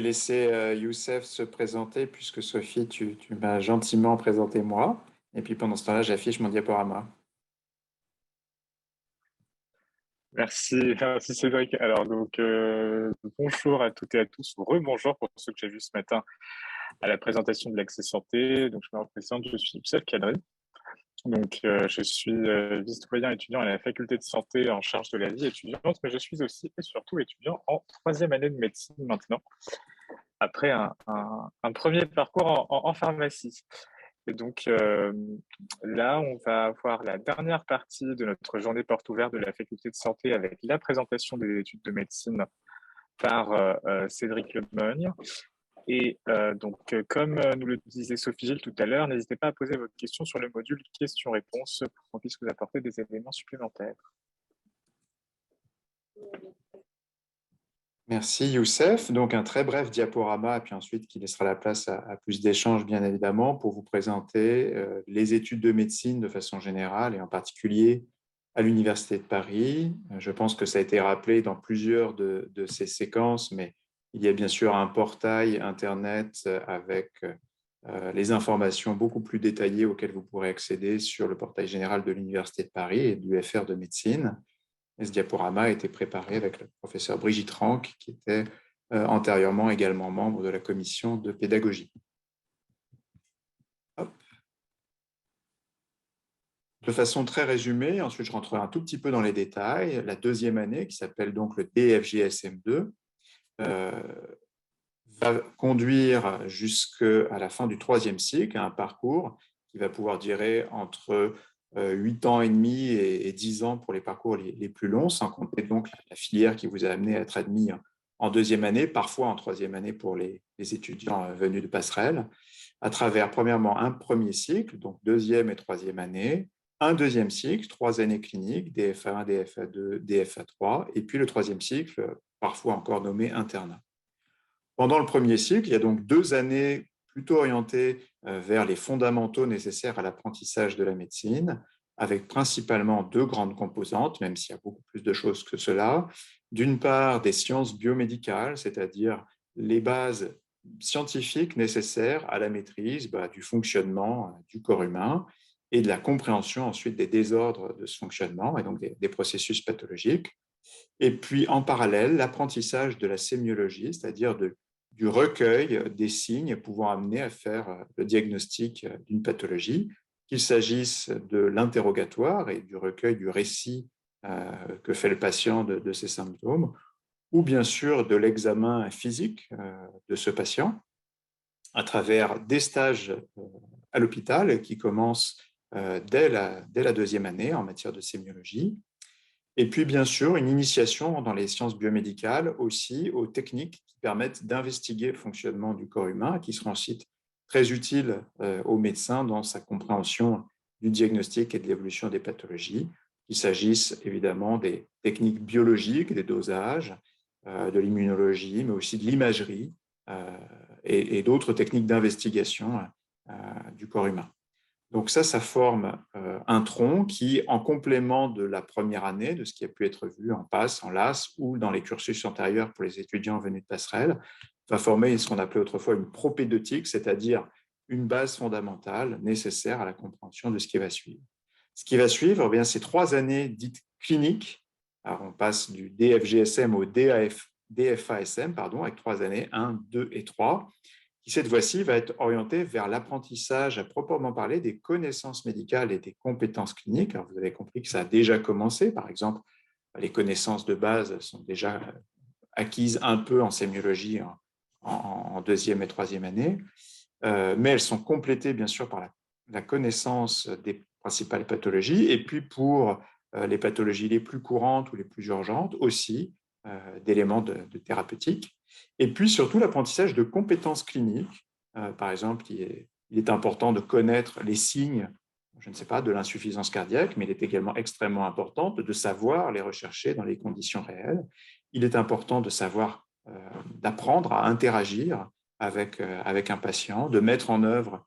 laisser Youssef se présenter puisque Sophie, tu m'as gentiment présenté moi. Et puis pendant ce temps-là, j'affiche mon diaporama. Merci Cédric. Alors bonjour à toutes et à tous, ou rebonjour pour ceux que j'ai vus ce matin à la présentation de l'Accès Santé. Donc je me représente, je suis Youssef Kadri. Je suis vice-doyen étudiant à la faculté de santé en charge de la vie étudiante, mais je suis aussi et surtout étudiant en troisième année de médecine maintenant, après un premier parcours en pharmacie. Et donc là, on va avoir la dernière partie de notre journée porte ouverte de la faculté de santé avec la présentation des études de médecine par Cédric Lemogne. Comme nous le disait Sophie Gilles tout à l'heure, n'hésitez pas à poser votre question sur le module questions-réponses pour qu'on puisse vous apporter des éléments supplémentaires. Merci Youssef. Donc un très bref diaporama, et puis ensuite qui laissera la place à plus d'échanges, bien évidemment, pour vous présenter les études de médecine de façon générale, et en particulier à l'Université de Paris. Je pense que ça a été rappelé dans plusieurs de ces séquences, mais il y a bien sûr un portail Internet avec les informations beaucoup plus détaillées auxquelles vous pourrez accéder sur le portail général de l'Université de Paris et du FR de médecine. Et ce diaporama a été préparé avec le professeur Brigitte Ranck, qui était antérieurement également membre de la commission de pédagogie. Hop. De façon très résumée, ensuite je rentrerai un tout petit peu dans les détails. La deuxième année, qui s'appelle donc le DFGSM2, va conduire jusqu'à la fin du troisième cycle, un parcours qui va pouvoir durer entre 8 ans et demi et 10 ans pour les parcours les plus longs, sans compter donc la filière qui vous a amené à être admis en deuxième année, parfois en troisième année pour les étudiants venus de passerelle, à travers premièrement un premier cycle, donc deuxième et troisième année, un deuxième cycle, 3 années cliniques, DFA1, DFA2, DFA3, et puis le troisième cycle, parfois encore nommé internat. Pendant le premier cycle, il y a donc 2 années plutôt orientées vers les fondamentaux nécessaires à l'apprentissage de la médecine, avec principalement 2 grandes composantes, même s'il y a beaucoup plus de choses que cela. D'une part, des sciences biomédicales, c'est-à-dire les bases scientifiques nécessaires à la maîtrise du fonctionnement du corps humain et de la compréhension ensuite des désordres de ce fonctionnement et donc des processus pathologiques. Et puis, en parallèle, l'apprentissage de la sémiologie, c'est-à-dire du recueil des signes pouvant amener à faire le diagnostic d'une pathologie, qu'il s'agisse de l'interrogatoire et du recueil du récit que fait le patient de ses symptômes, ou bien sûr de l'examen physique de ce patient à travers des stages à l'hôpital qui commencent dès la deuxième année en matière de sémiologie. Et puis, bien sûr, une initiation dans les sciences biomédicales aussi aux techniques qui permettent d'investiguer le fonctionnement du corps humain, qui seront ensuite très utiles aux médecins dans sa compréhension du diagnostic et de l'évolution des pathologies, qu'il s'agisse évidemment des techniques biologiques, des dosages, de l'immunologie, mais aussi de l'imagerie et d'autres techniques d'investigation du corps humain. Donc ça forme un tronc qui, en complément de la première année, de ce qui a pu être vu en PASS, en LAS ou dans les cursus antérieurs pour les étudiants venus de passerelle, va former ce qu'on appelait autrefois une propédeutique, c'est-à-dire une base fondamentale nécessaire à la compréhension de ce qui va suivre. Ce qui va suivre, eh bien, c'est 3 années dites cliniques. Alors, on passe du DFGSM au DFASM, avec 3 années, 1, 2 et 3, qui cette fois-ci va être orienté vers l'apprentissage à proprement parler des connaissances médicales et des compétences cliniques. Alors, vous avez compris que ça a déjà commencé. Par exemple, les connaissances de base sont déjà acquises un peu en sémiologie en deuxième et troisième année, mais elles sont complétées bien sûr par la connaissance des principales pathologies et puis pour les pathologies les plus courantes ou les plus urgentes aussi d'éléments de thérapeutique. Et puis surtout l'apprentissage de compétences cliniques. Par exemple, il est important de connaître les signes, je ne sais pas, de l'insuffisance cardiaque, mais il est également extrêmement important de savoir les rechercher dans les conditions réelles. Il est important de savoir, d'apprendre à interagir avec un patient, de mettre en œuvre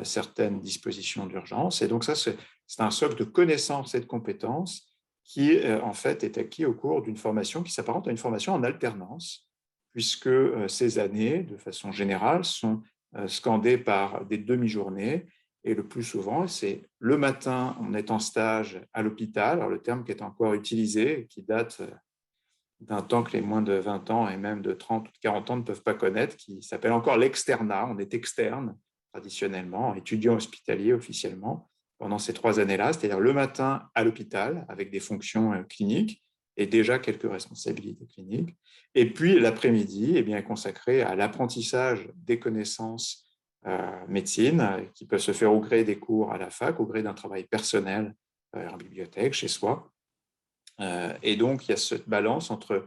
certaines dispositions d'urgence. Et donc ça, c'est un socle de connaissances et de compétences qui, en fait, est acquis au cours d'une formation qui s'apparente à une formation en alternance, puisque ces années, de façon générale, sont scandées par des demi-journées. Et le plus souvent, c'est le matin, on est en stage à l'hôpital, alors le terme qui est encore utilisé, qui date d'un temps que les moins de 20 ans et même de 30 ou de 40 ans ne peuvent pas connaître, qui s'appelle encore l'externat. On est externe, traditionnellement, étudiant hospitalier officiellement, pendant ces 3 années-là, c'est-à-dire le matin à l'hôpital, avec des fonctions cliniques et déjà quelques responsabilités cliniques. Et puis l'après-midi eh bien, est consacré à l'apprentissage des connaissances médecine, qui peuvent se faire au gré des cours à la fac, au gré d'un travail personnel en bibliothèque, chez soi. Et donc, il y a cette balance entre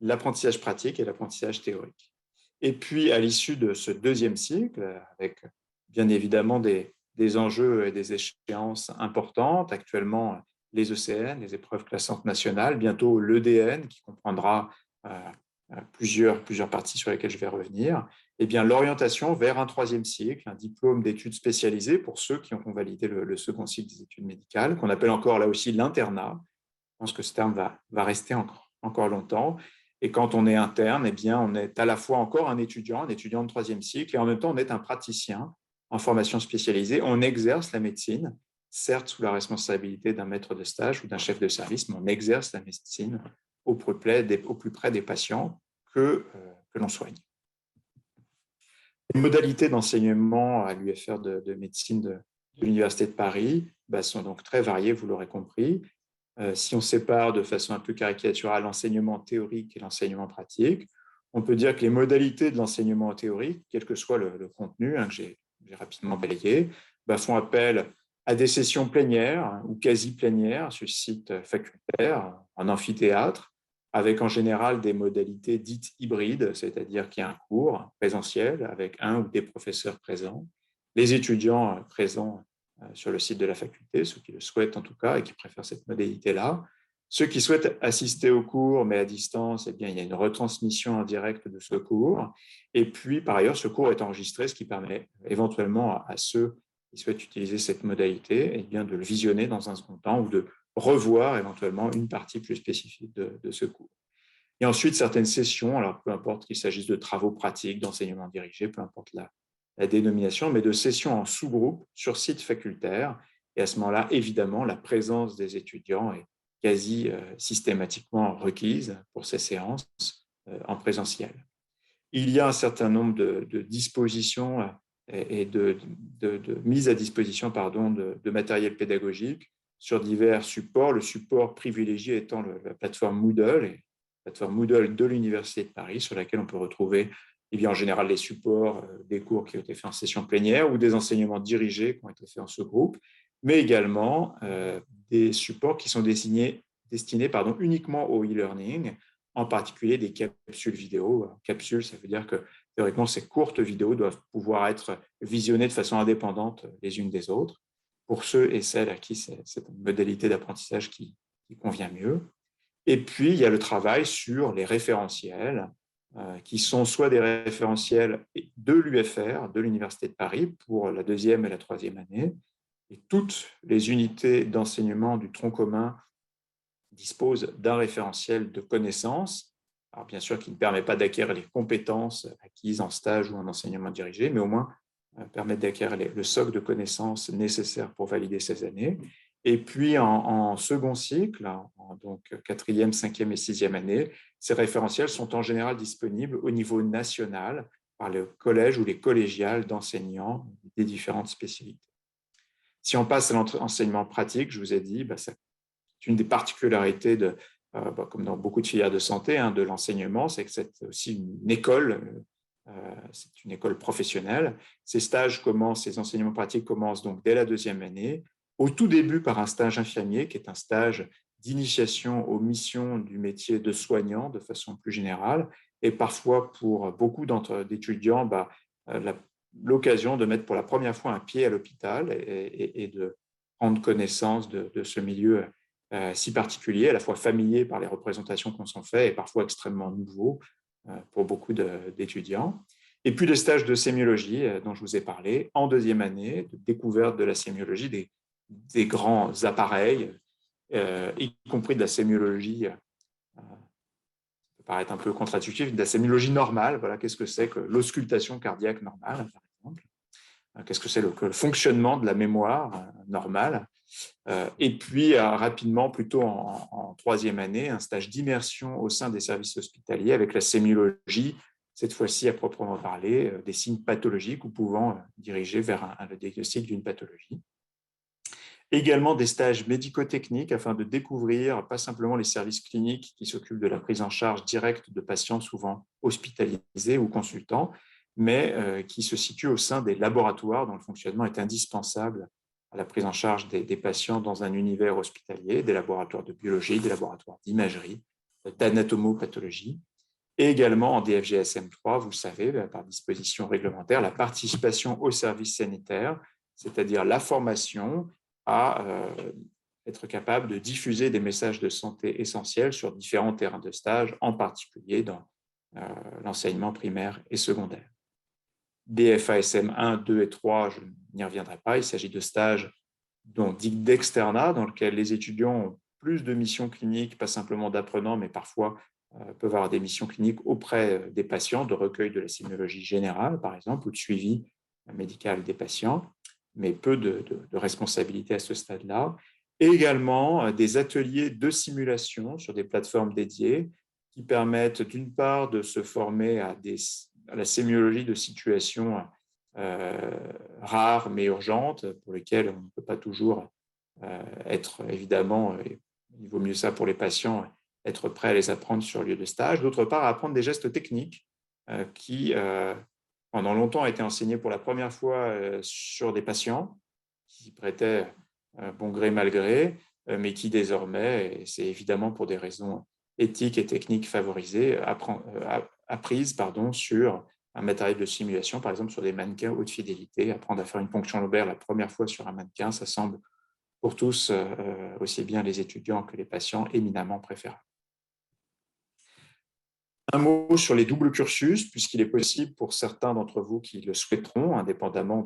l'apprentissage pratique et l'apprentissage théorique. Et puis, à l'issue de ce deuxième cycle, avec bien évidemment des enjeux et des échéances importantes, actuellement les ECN, les épreuves classantes nationales, bientôt l'EDN, qui comprendra plusieurs parties sur lesquelles je vais revenir, et bien l'orientation vers un troisième cycle, un diplôme d'études spécialisées pour ceux qui ont validé le second cycle des études médicales, qu'on appelle encore là aussi l'internat. Je pense que ce terme va rester encore longtemps. Et quand on est interne, eh bien, on est à la fois encore un étudiant de troisième cycle, et en même temps, on est un praticien en formation spécialisée. On exerce la médecine, certes sous la responsabilité d'un maître de stage ou d'un chef de service, mais on exerce la médecine au plus près des patients que l'on soigne. Les modalités d'enseignement à l'UFR de médecine de l'Université de Paris sont donc très variées, vous l'aurez compris. Si on sépare de façon un peu caricaturale l'enseignement théorique et l'enseignement pratique, on peut dire que les modalités de l'enseignement théorique, quel que soit le contenu que j'ai rapidement balayé, font appel à des sessions plénières ou quasi plénières sur le site facultaire, en amphithéâtre, avec en général des modalités dites hybrides, c'est-à-dire qu'il y a un cours présentiel avec un ou des professeurs présents, les étudiants présents sur le site de la faculté, ceux qui le souhaitent en tout cas et qui préfèrent cette modalité-là. Ceux qui souhaitent assister au cours, mais à distance, eh bien, il y a une retransmission en direct de ce cours. Et puis, par ailleurs, ce cours est enregistré, ce qui permet éventuellement à ceux qui souhaitent utiliser cette modalité eh bien, de le visionner dans un second temps ou de revoir éventuellement une partie plus spécifique de ce cours. Et ensuite, certaines sessions, alors peu importe qu'il s'agisse de travaux pratiques, d'enseignement dirigé, peu importe la dénomination, mais de sessions en sous-groupe sur site facultaire. Et à ce moment-là, évidemment, la présence des étudiants est quasi systématiquement requise pour ces séances en présentiel. Il y a un certain nombre de dispositions et de mise à disposition de matériel pédagogique sur divers supports. Le support privilégié étant la plateforme Moodle, la plateforme Moodle de l'Université de Paris, sur laquelle on peut retrouver en général les supports des cours qui ont été faits en session plénière ou des enseignements dirigés qui ont été faits en ce groupe, mais également des supports qui sont destinés uniquement au e-learning, en particulier des capsules vidéo. Capsules, ça veut dire que théoriquement, ces courtes vidéos doivent pouvoir être visionnées de façon indépendante les unes des autres, pour ceux et celles à qui c'est cette modalité d'apprentissage qui convient mieux. Et puis, il y a le travail sur les référentiels, qui sont soit des référentiels de l'UFR, de l'Université de Paris, pour la deuxième et la troisième année, et toutes les unités d'enseignement du tronc commun disposent d'un référentiel de connaissances, alors bien sûr qui ne permet pas d'acquérir les compétences acquises en stage ou en enseignement dirigé, mais au moins permettre d'acquérir le socle de connaissances nécessaires pour valider ces années. Et puis en second cycle, donc quatrième, cinquième et sixième année, ces référentiels sont en général disponibles au niveau national par le collège ou les collégiales d'enseignants des différentes spécialités. Si on passe à l'enseignement pratique, je vous ai dit, c'est une des particularités comme dans beaucoup de filières de santé, de l'enseignement, c'est que c'est aussi une école, c'est une école professionnelle. Ces enseignements pratiques commencent donc dès la deuxième année, au tout début par un stage infirmier, qui est un stage d'initiation aux missions du métier de soignant de façon plus générale, et parfois pour beaucoup d'étudiants, l'occasion de mettre pour la première fois un pied à l'hôpital et de prendre connaissance de ce milieu si particulier, à la fois familier par les représentations qu'on s'en fait et parfois extrêmement nouveau pour beaucoup d'étudiants. Et puis le stage de sémiologie dont je vous ai parlé en deuxième année, de découverte de la sémiologie, des grands appareils, y compris de la sémiologie paraître un peu contre-intuitif, de la sémiologie normale. Voilà, qu'est-ce que c'est que l'auscultation cardiaque normale, par exemple. Qu'est-ce que c'est le fonctionnement de la mémoire normale. Et puis, rapidement, plutôt en troisième année, un stage d'immersion au sein des services hospitaliers avec la sémiologie, cette fois-ci à proprement parler, des signes pathologiques ou pouvant diriger vers le diagnostic d'une pathologie. Également des stages médico-techniques afin de découvrir pas simplement les services cliniques qui s'occupent de la prise en charge directe de patients souvent hospitalisés ou consultants, mais qui se situent au sein des laboratoires dont le fonctionnement est indispensable à la prise en charge des patients dans un univers hospitalier, des laboratoires de biologie, des laboratoires d'imagerie, d'anatomopathologie, et également en DFGSM3, vous le savez, par disposition réglementaire, la participation au service sanitaire, c'est-à-dire la formation à être capable de diffuser des messages de santé essentiels sur différents terrains de stage, en particulier dans l'enseignement primaire et secondaire. DFASM 1, 2 et 3, je n'y reviendrai pas, il s'agit de stages dits d'externat, dans lesquels les étudiants ont plus de missions cliniques, pas simplement d'apprenants, mais parfois peuvent avoir des missions cliniques auprès des patients, de recueil de la sémiologie générale, par exemple, ou de suivi médical des patients, mais peu de responsabilités à ce stade-là. Et également des ateliers de simulation sur des plateformes dédiées qui permettent d'une part de se former à la sémiologie de situations rares mais urgentes, pour lesquelles on ne peut pas toujours être évidemment, il vaut mieux ça pour les patients, être prêt à les apprendre sur lieu de stage. D'autre part, à apprendre des gestes techniques qui, pendant longtemps, ont été enseignés pour la première fois sur des patients qui prêtaient bon gré, mal gré, mais qui désormais, et c'est évidemment pour des raisons éthiques et techniques favorisées, apprises sur un matériel de simulation, par exemple sur des mannequins haute fidélité. Apprendre à faire une ponction lobaire la première fois sur un mannequin, ça semble pour tous, aussi bien les étudiants que les patients, éminemment préférables. Un mot sur les doubles cursus, puisqu'il est possible pour certains d'entre vous qui le souhaiteront, indépendamment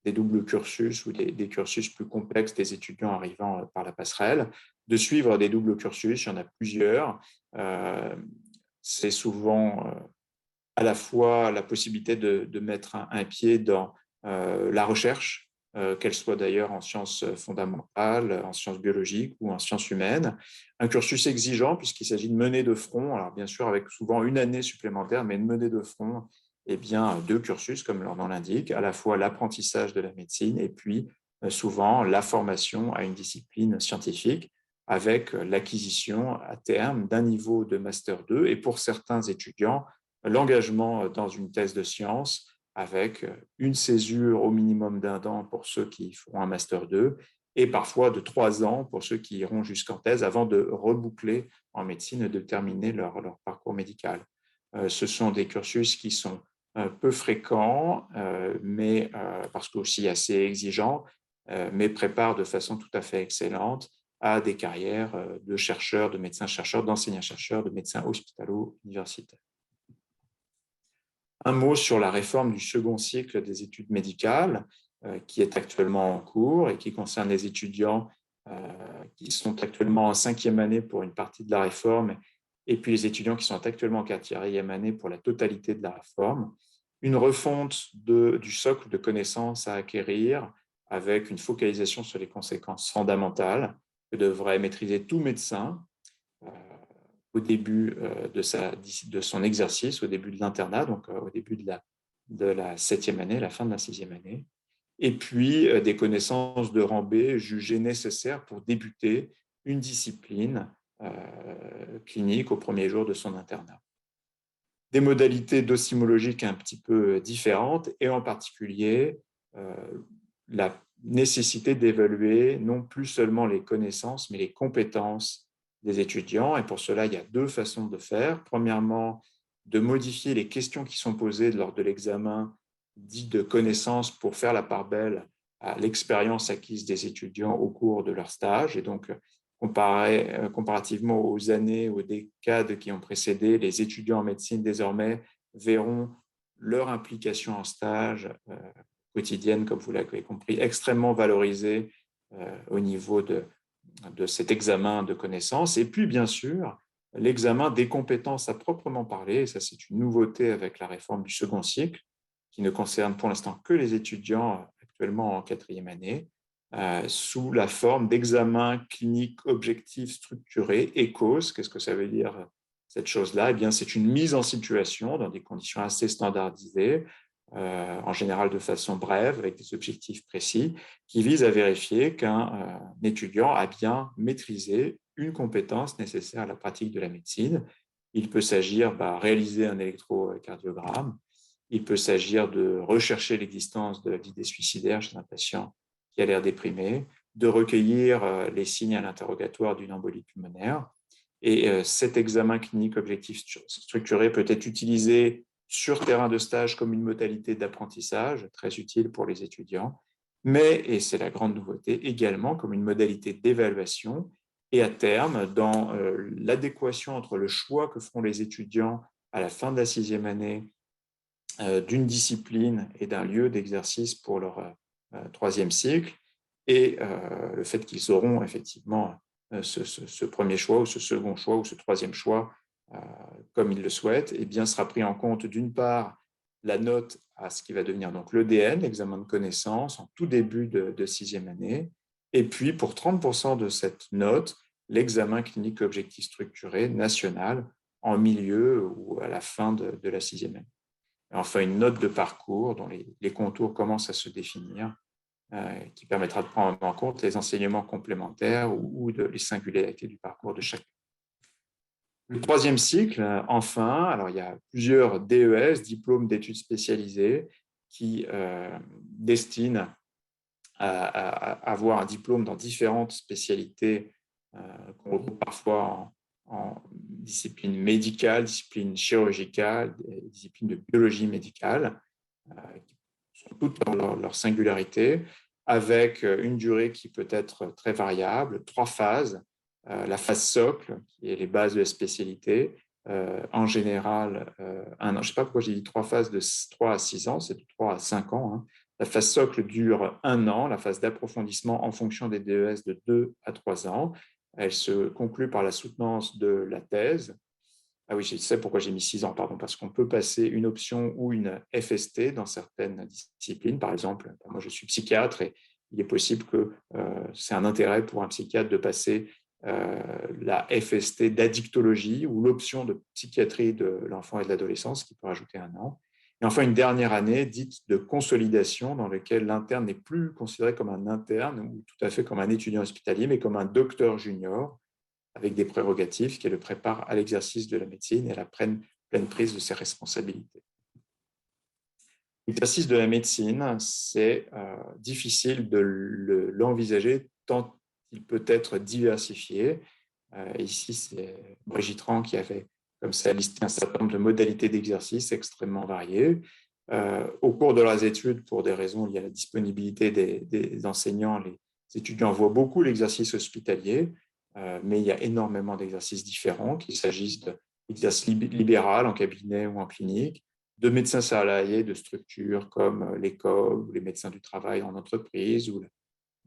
des doubles cursus ou des cursus plus complexes des étudiants arrivant par la passerelle, de suivre des doubles cursus. Il y en a plusieurs. C'est souvent à la fois la possibilité de mettre un pied dans la recherche, qu'elle soit d'ailleurs en sciences fondamentales, en sciences biologiques ou en sciences humaines. Un cursus exigeant puisqu'il s'agit de mener de front, alors bien sûr avec souvent une année supplémentaire, mais de mener de front deux cursus, comme leur nom l'indique, à la fois l'apprentissage de la médecine et puis souvent la formation à une discipline scientifique avec l'acquisition à terme d'un niveau de Master 2 et pour certains étudiants, l'engagement dans une thèse de sciences avec une césure au minimum d'1 an pour ceux qui feront un Master 2 et parfois de 3 ans pour ceux qui iront jusqu'en thèse avant de reboucler en médecine et de terminer leur parcours médical. Ce sont des cursus qui sont peu fréquents, mais parce qu'aussi assez exigeants, mais préparent de façon tout à fait excellente à des carrières de chercheurs, de médecins-chercheurs, d'enseignants-chercheurs, de médecins hospitalo-universitaires. Un mot sur la réforme du second cycle des études médicales qui est actuellement en cours et qui concerne les étudiants qui sont actuellement en 5e année pour une partie de la réforme et puis les étudiants qui sont actuellement en 4e année pour la totalité de la réforme. Une refonte du socle de connaissances à acquérir avec une focalisation sur les conséquences fondamentales que devrait maîtriser tout médecin au début de son exercice, au début de l'internat, donc au début de la 7e année, la fin de la 6e année, et puis des connaissances de rang B jugées nécessaires pour débuter une discipline clinique au premier jour de son internat. Des modalités docimologiques un petit peu différentes, et en particulier la nécessité d'évaluer non plus seulement les connaissances, mais les compétences des étudiants. Et pour cela, il y a 2 façons de faire. Premièrement, de modifier les questions qui sont posées lors de l'examen dit de connaissances pour faire la part belle à l'expérience acquise des étudiants au cours de leur stage. Et donc, comparativement aux années, aux décades qui ont précédé, les étudiants en médecine désormais verront leur implication en stage quotidienne, comme vous l'avez compris, extrêmement valorisée au niveau de cet examen de connaissances. Et puis, bien sûr, l'examen des compétences à proprement parler, et ça c'est une nouveauté avec la réforme du second cycle, qui ne concerne pour l'instant que les étudiants actuellement en 4e année, sous la forme d'examen clinique objectif structuré, ECOS. Qu'est-ce que ça veut dire cette chose-là? Eh bien, c'est une mise en situation dans des conditions assez standardisées, en général de façon brève, avec des objectifs précis, qui visent à vérifier qu'un étudiant a bien maîtrisé une compétence nécessaire à la pratique de la médecine. Il peut s'agir de réaliser un électrocardiogramme, il peut s'agir de rechercher l'existence de l'idée suicidaire chez un patient qui a l'air déprimé, de recueillir les signes à l'interrogatoire d'une embolie pulmonaire. Et cet examen clinique objectif structuré peut être utilisé sur terrain de stage comme une modalité d'apprentissage, très utile pour les étudiants, mais, et c'est la grande nouveauté, également comme une modalité d'évaluation et à terme, dans l'adéquation entre le choix que feront les étudiants à la fin de la 6e année d'une discipline et d'un lieu d'exercice pour leur 3e cycle, et le fait qu'ils auront effectivement ce premier choix ou ce second choix ou ce 3e choix comme ils le souhaitent, eh bien, sera pris en compte d'une part la note à ce qui va devenir donc l'EDN, l'examen de connaissances, en tout début de 6e année, et puis pour 30% de cette note, l'examen clinique objectif structuré national en milieu ou à la fin de la 6e année. Et enfin, une note de parcours dont les contours commencent à se définir, qui permettra de prendre en compte les enseignements complémentaires ou les singularités du parcours de chacun. Le 3e cycle, enfin, alors il y a plusieurs DES, diplômes d'études spécialisées, qui destinent à avoir un diplôme dans différentes spécialités qu'on regroupe parfois en discipline médicale, discipline chirurgicale, discipline de biologie médicale, qui sont toutes dans leur singularité, avec une durée qui peut être très variable, 3 phases. La phase socle, qui est les bases de la spécialité, en général, 1 an. Je ne sais pas pourquoi j'ai dit 3 phases de 3 à 6 ans, c'est de 3 à 5 ans. Hein. La phase socle dure 1 an, la phase d'approfondissement en fonction des DES de 2 à 3 ans. Elle se conclut par la soutenance de la thèse. Ah oui, je sais pourquoi j'ai mis 6 ans, pardon, parce qu'on peut passer une option ou une FST dans certaines disciplines. Par exemple, moi je suis psychiatre et il est possible que c'est un intérêt pour un psychiatre de passer la FST d'addictologie ou l'option de psychiatrie de l'enfant et de l'adolescence qui peut rajouter 1 an. Et enfin, une dernière année dite de consolidation dans laquelle l'interne n'est plus considéré comme un interne ou tout à fait comme un étudiant hospitalier, mais comme un docteur junior avec des prérogatives qui le préparent à l'exercice de la médecine et à la pleine prise de ses responsabilités. L'exercice de la médecine, c'est difficile de l'envisager tant il peut être diversifié. Ici, c'est Brigitte Rand qui avait comme ça listé un certain nombre de modalités d'exercice extrêmement variées. Au cours de leurs études, pour des raisons liées à la disponibilité des enseignants, les étudiants voient beaucoup l'exercice hospitalier, mais il y a énormément d'exercices différents, qu'il s'agisse d'exercice libéral en cabinet ou en clinique, de médecins salariés de structures comme l'école ou les médecins du travail en entreprise ou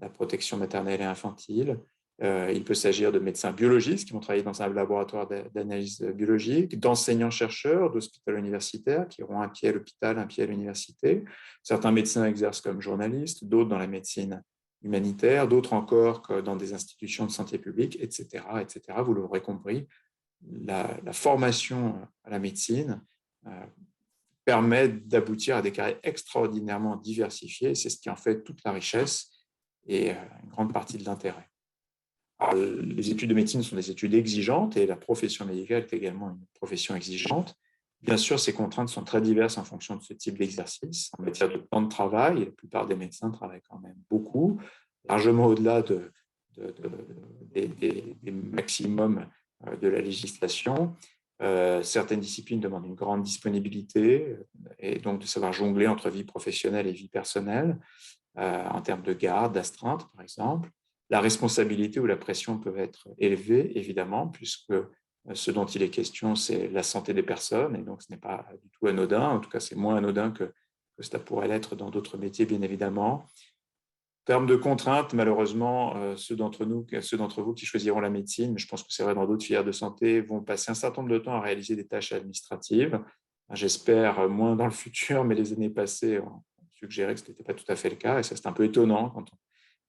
la protection maternelle et infantile. Il peut s'agir de médecins biologistes qui vont travailler dans un laboratoire d'analyse biologique, d'enseignants-chercheurs, d'hospitalo universitaires qui auront un pied à l'hôpital, un pied à l'université. Certains médecins exercent comme journalistes, d'autres dans la médecine humanitaire, d'autres encore que dans des institutions de santé publique, etc. etc. Vous l'aurez compris, la formation à la médecine permet d'aboutir à des carrières extraordinairement diversifiées. C'est ce qui en fait toute la richesse et une grande partie de l'intérêt. Les études de médecine sont des études exigeantes et la profession médicale est également une profession exigeante. Bien sûr, ces contraintes sont très diverses en fonction de ce type d'exercice. En matière de temps de travail, la plupart des médecins travaillent quand même beaucoup, largement au-delà des maximums de la législation. Certaines disciplines demandent une grande disponibilité et donc de savoir jongler entre vie professionnelle et vie personnelle en termes de garde, d'astreinte, par exemple. La responsabilité ou la pression peuvent être élevées, évidemment, puisque ce dont il est question, c'est la santé des personnes, et donc ce n'est pas du tout anodin. En tout cas, c'est moins anodin que cela pourrait l'être dans d'autres métiers, bien évidemment. termes de contraintes, malheureusement, ceux d'entre vous qui choisiront la médecine, mais je pense que c'est vrai dans d'autres filières de santé, vont passer un certain nombre de temps à réaliser des tâches administratives. J'espère moins dans le futur, mais les années passées ont suggéré que ce n'était pas tout à fait le cas. Et ça, c'est un peu étonnant quand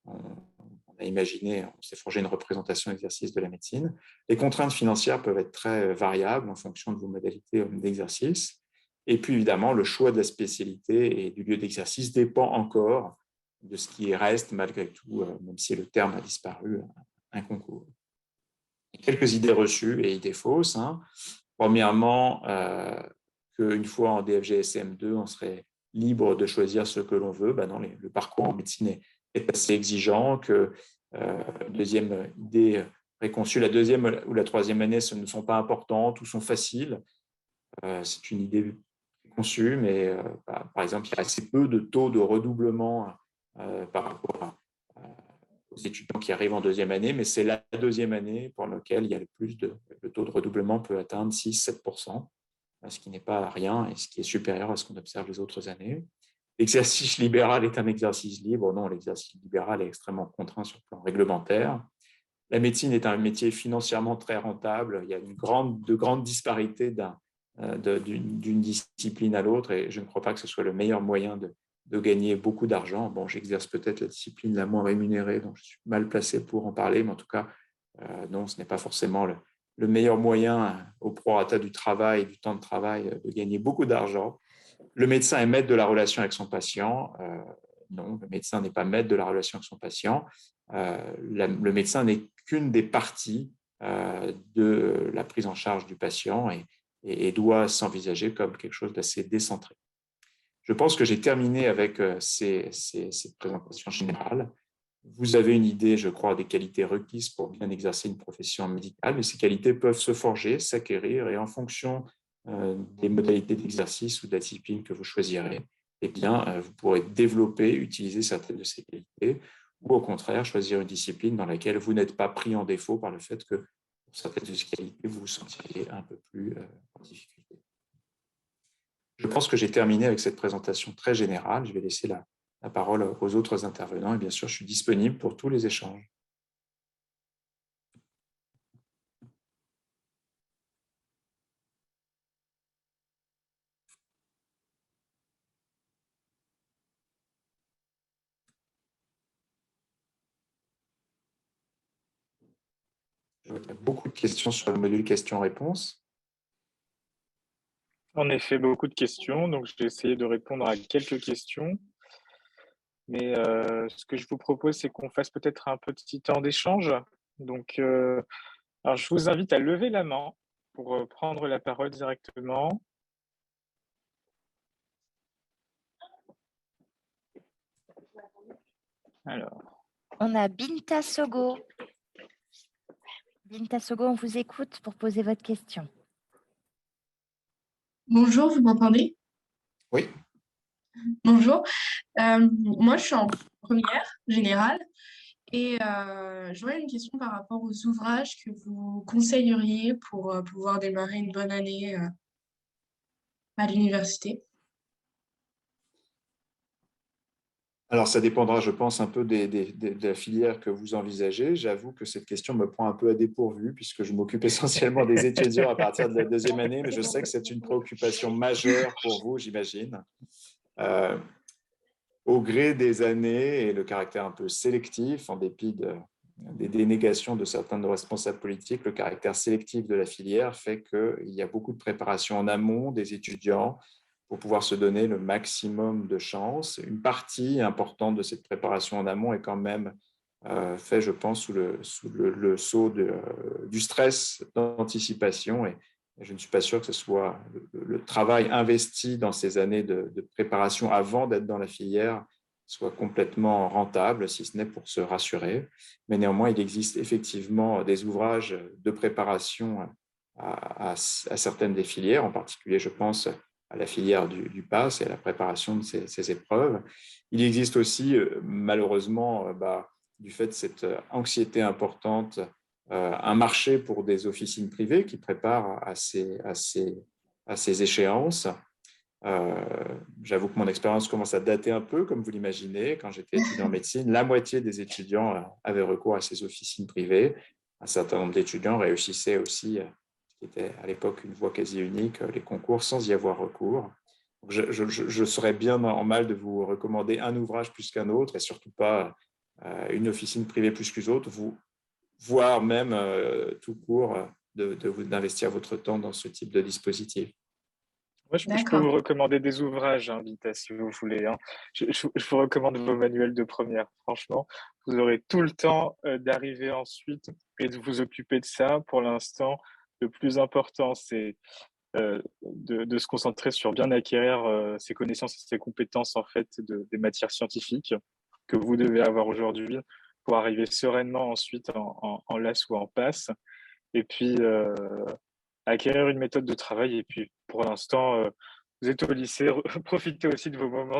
on a imaginé, on s'est forgé une représentation d'exercice de la médecine. Les contraintes financières peuvent être très variables en fonction de vos modalités d'exercice. Et puis, évidemment, le choix de la spécialité et du lieu d'exercice dépend encore de ce qui reste, malgré tout, même si le terme a disparu, un concours. Quelques idées reçues et idées fausses. Premièrement, qu'une fois en DFGSM2, on serait libre de choisir ce que l'on veut. Non, le parcours en médecine est assez exigeant. Deuxième idée préconçue, la deuxième ou la troisième année, ce ne sont pas importantes ou sont faciles. C'est une idée conçue, mais par exemple, il y a assez peu de taux de redoublement par rapport aux étudiants qui arrivent en deuxième année, mais c'est la deuxième année pour laquelle il y a le taux de redoublement peut atteindre 6-7%, ce qui n'est pas rien et ce qui est supérieur à ce qu'on observe les autres années. L'exercice libéral est un exercice libre. Non, l'exercice libéral est extrêmement contraint sur le plan réglementaire. La médecine est un métier financièrement très rentable. Il y a de grandes disparités d'une discipline à l'autre et je ne crois pas que ce soit le meilleur moyen de gagner beaucoup d'argent. Bon, j'exerce peut-être la discipline la moins rémunérée, donc je suis mal placé pour en parler, mais en tout cas, non, ce n'est pas forcément le meilleur moyen au prorata du travail, du temps de travail, de gagner beaucoup d'argent. Le médecin est maître de la relation avec son patient. Non, le médecin n'est pas maître de la relation avec son patient. Le médecin n'est qu'une des parties de la prise en charge du patient et doit s'envisager comme quelque chose d'assez décentré. Je pense que j'ai terminé avec cette présentation générale. Vous avez une idée, je crois, des qualités requises pour bien exercer une profession médicale, mais ces qualités peuvent se forger, s'acquérir, et en fonction des modalités d'exercice ou de la discipline que vous choisirez, eh bien, vous pourrez développer, utiliser certaines de ces qualités, ou au contraire, choisir une discipline dans laquelle vous n'êtes pas pris en défaut par le fait que pour certaines de ces qualités, vous vous sentiriez un peu plus en difficulté. Je pense que j'ai terminé avec cette présentation très générale. Je vais laisser la parole aux autres intervenants et bien sûr, je suis disponible pour tous les échanges. Il y a beaucoup de questions sur le module questions-réponses. En effet, beaucoup de questions, donc je vais essayer de répondre à quelques questions. Mais ce que je vous propose, c'est qu'on fasse peut-être un petit temps d'échange. Donc, alors je vous invite à lever la main pour prendre la parole directement. Alors. On a Binta Sogo. Binta Sogo, on vous écoute pour poser votre question. Bonjour, vous m'entendez? Oui. Bonjour. Moi, je suis en première générale et j'aurais une question par rapport aux ouvrages que vous conseilleriez pour pouvoir démarrer une bonne année à l'université. Alors, ça dépendra, je pense, un peu de la filière que vous envisagez. J'avoue que cette question me prend un peu à dépourvu puisque je m'occupe essentiellement des étudiants à partir de la deuxième année, mais je sais que c'est une préoccupation majeure pour vous, j'imagine. Au gré des années et le caractère un peu sélectif, en dépit des dénégations de certains de nos responsables politiques, le caractère sélectif de la filière fait qu'il y a beaucoup de préparation en amont des étudiants pour pouvoir se donner le maximum de chances. Une partie importante de cette préparation en amont est quand même faite, je pense, sous le sceau du stress d'anticipation et je ne suis pas sûr que ce soit le travail investi dans ces années de préparation avant d'être dans la filière soit complètement rentable, si ce n'est pour se rassurer. Mais néanmoins, il existe effectivement des ouvrages de préparation à certaines des filières, en particulier, je pense, à la filière du PASS et à la préparation de ces épreuves. Il existe aussi, malheureusement, du fait de cette anxiété importante, un marché pour des officines privées qui préparent à ces échéances. J'avoue que mon expérience commence à dater un peu, comme vous l'imaginez. Quand j'étais étudiant en médecine, la moitié des étudiants avaient recours à ces officines privées. Un certain nombre d'étudiants réussissaient aussi, ce qui était à l'époque une voie quasi unique, les concours sans y avoir recours. Donc, je serais bien en mal de vous recommander un ouvrage plus qu'un autre et surtout pas une officine privée plus qu'une autre, voire même tout court d'investir votre temps dans ce type de dispositif. Moi, je peux D'accord. vous recommander des ouvrages, hein, Vita, si vous voulez, hein. Je vous recommande vos manuels de première. Franchement, vous aurez tout le temps d'arriver ensuite et de vous occuper de ça. Pour l'instant, le plus important, c'est de se concentrer sur bien acquérir ses connaissances et ses compétences en fait des matières scientifiques que vous devez avoir aujourd'hui pour arriver sereinement ensuite en LAS ou en PASS. Et puis, acquérir une méthode de travail. Et puis, pour l'instant, vous êtes au lycée, profitez aussi de vos moments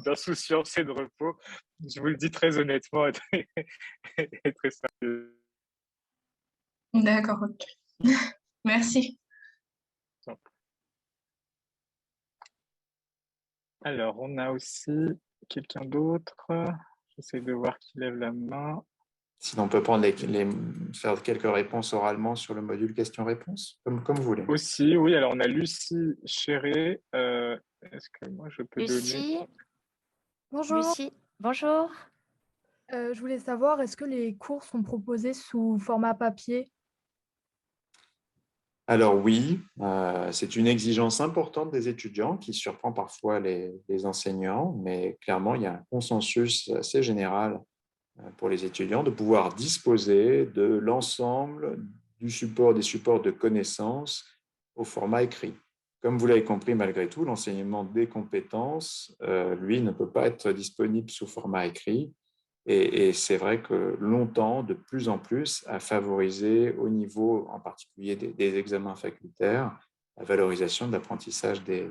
d'insouciance et de repos. Je vous le dis très honnêtement et très sérieux. D'accord, ok. Merci. Alors, on a aussi quelqu'un d'autre. J'essaie de voir qui lève la main. Sinon, on peut prendre faire quelques réponses oralement sur le module questions-réponses, comme vous voulez. Aussi, oui, alors on a Lucie Chéré. Est-ce que moi je peux donner? Lucie, Bonjour, Lucie, bonjour. je voulais savoir, est-ce que les cours sont proposés sous format papier? Alors oui, c'est une exigence importante des étudiants qui surprend parfois les enseignants, mais clairement, il y a un consensus assez général pour les étudiants de pouvoir disposer de l'ensemble des supports de connaissances au format écrit. Comme vous l'avez compris, malgré tout, l'enseignement des compétences, lui, ne peut pas être disponible sous format écrit. Et c'est vrai que longtemps, de plus en plus, a favorisé au niveau en particulier des examens facultaires la valorisation de l'apprentissage des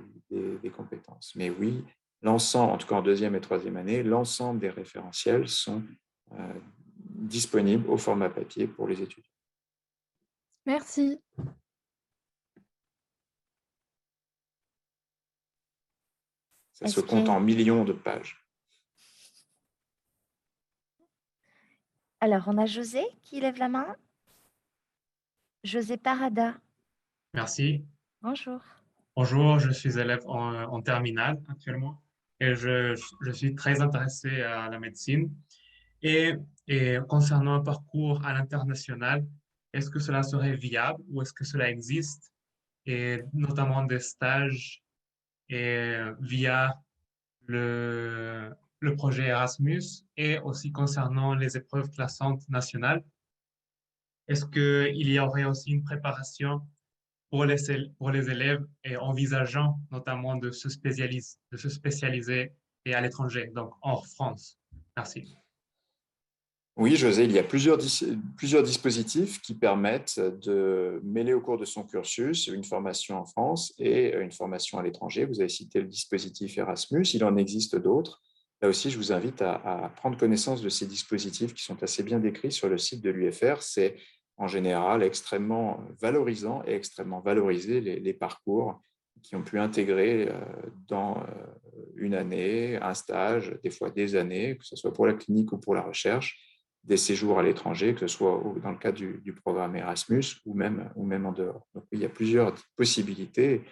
compétences. Mais oui, l'ensemble, en tout cas en deuxième et troisième année, l'ensemble des référentiels sont disponibles au format papier pour les étudiants. Merci. Ça se compte en millions de pages. Alors, on a José qui lève la main. José Parada, Merci. bonjour. Bonjour, je suis élève en terminale actuellement et je suis très intéressé à la médecine. Et, et concernant un parcours à l'international, est-ce que cela serait viable ou est-ce que cela existe? Et notamment des stages et via le projet Erasmus et aussi concernant les épreuves classantes nationales, est-ce qu'il y aurait aussi une préparation pour les élèves et envisageant notamment de se spécialiser et à l'étranger, donc hors France? Merci. Oui, José, il y a plusieurs dispositifs qui permettent de mêler au cours de son cursus une formation en France et une formation à l'étranger. Vous avez cité le dispositif Erasmus, il en existe d'autres. Là aussi, je vous invite à prendre connaissance de ces dispositifs qui sont assez bien décrits sur le site de l'UFR. C'est en général extrêmement valorisant et extrêmement valorisé les parcours qui ont pu intégrer dans une année, un stage, des fois des années, que ce soit pour la clinique ou pour la recherche, des séjours à l'étranger, que ce soit dans le cadre du programme Erasmus ou même en dehors. Donc, il y a plusieurs possibilités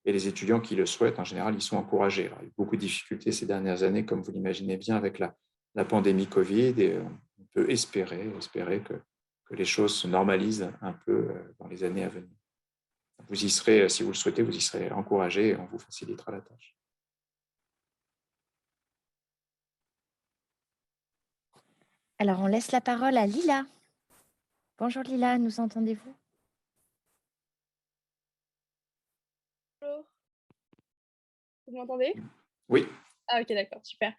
et les étudiants qui le souhaitent, en général, ils sont encouragés. Alors, il y a eu beaucoup de difficultés ces dernières années, comme vous l'imaginez bien, avec la pandémie Covid et on peut espérer que les choses se normalisent un peu dans les années à venir. Vous y serez, si vous le souhaitez, vous y serez encouragés et on vous facilitera la tâche. Alors, on laisse la parole à Lila. Bonjour Lila, nous entendez-vous? Bonjour. Vous m'entendez? Oui. Ah ok, d'accord, super.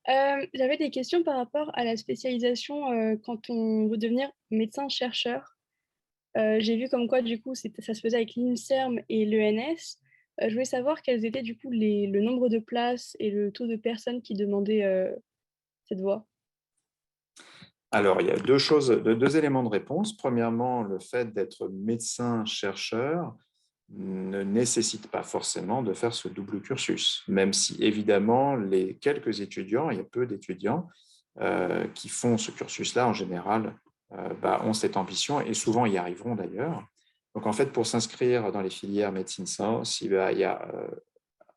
J'avais des questions par rapport à la spécialisation quand on veut devenir médecin-chercheur. J'ai vu comme quoi du coup ça se faisait avec l'INSERM et l'ENS. Je voulais savoir quels étaient du coup le nombre de places et le taux de personnes qui demandaient cette voie. Alors, il y a deux éléments de réponse. Premièrement, le fait d'être médecin-chercheur ne nécessite pas forcément de faire ce double cursus, même si évidemment les quelques étudiants, il y a peu d'étudiants qui font ce cursus-là en général, ont cette ambition et souvent y arriveront d'ailleurs. Donc en fait, pour s'inscrire dans les filières médecine-sciences, il y a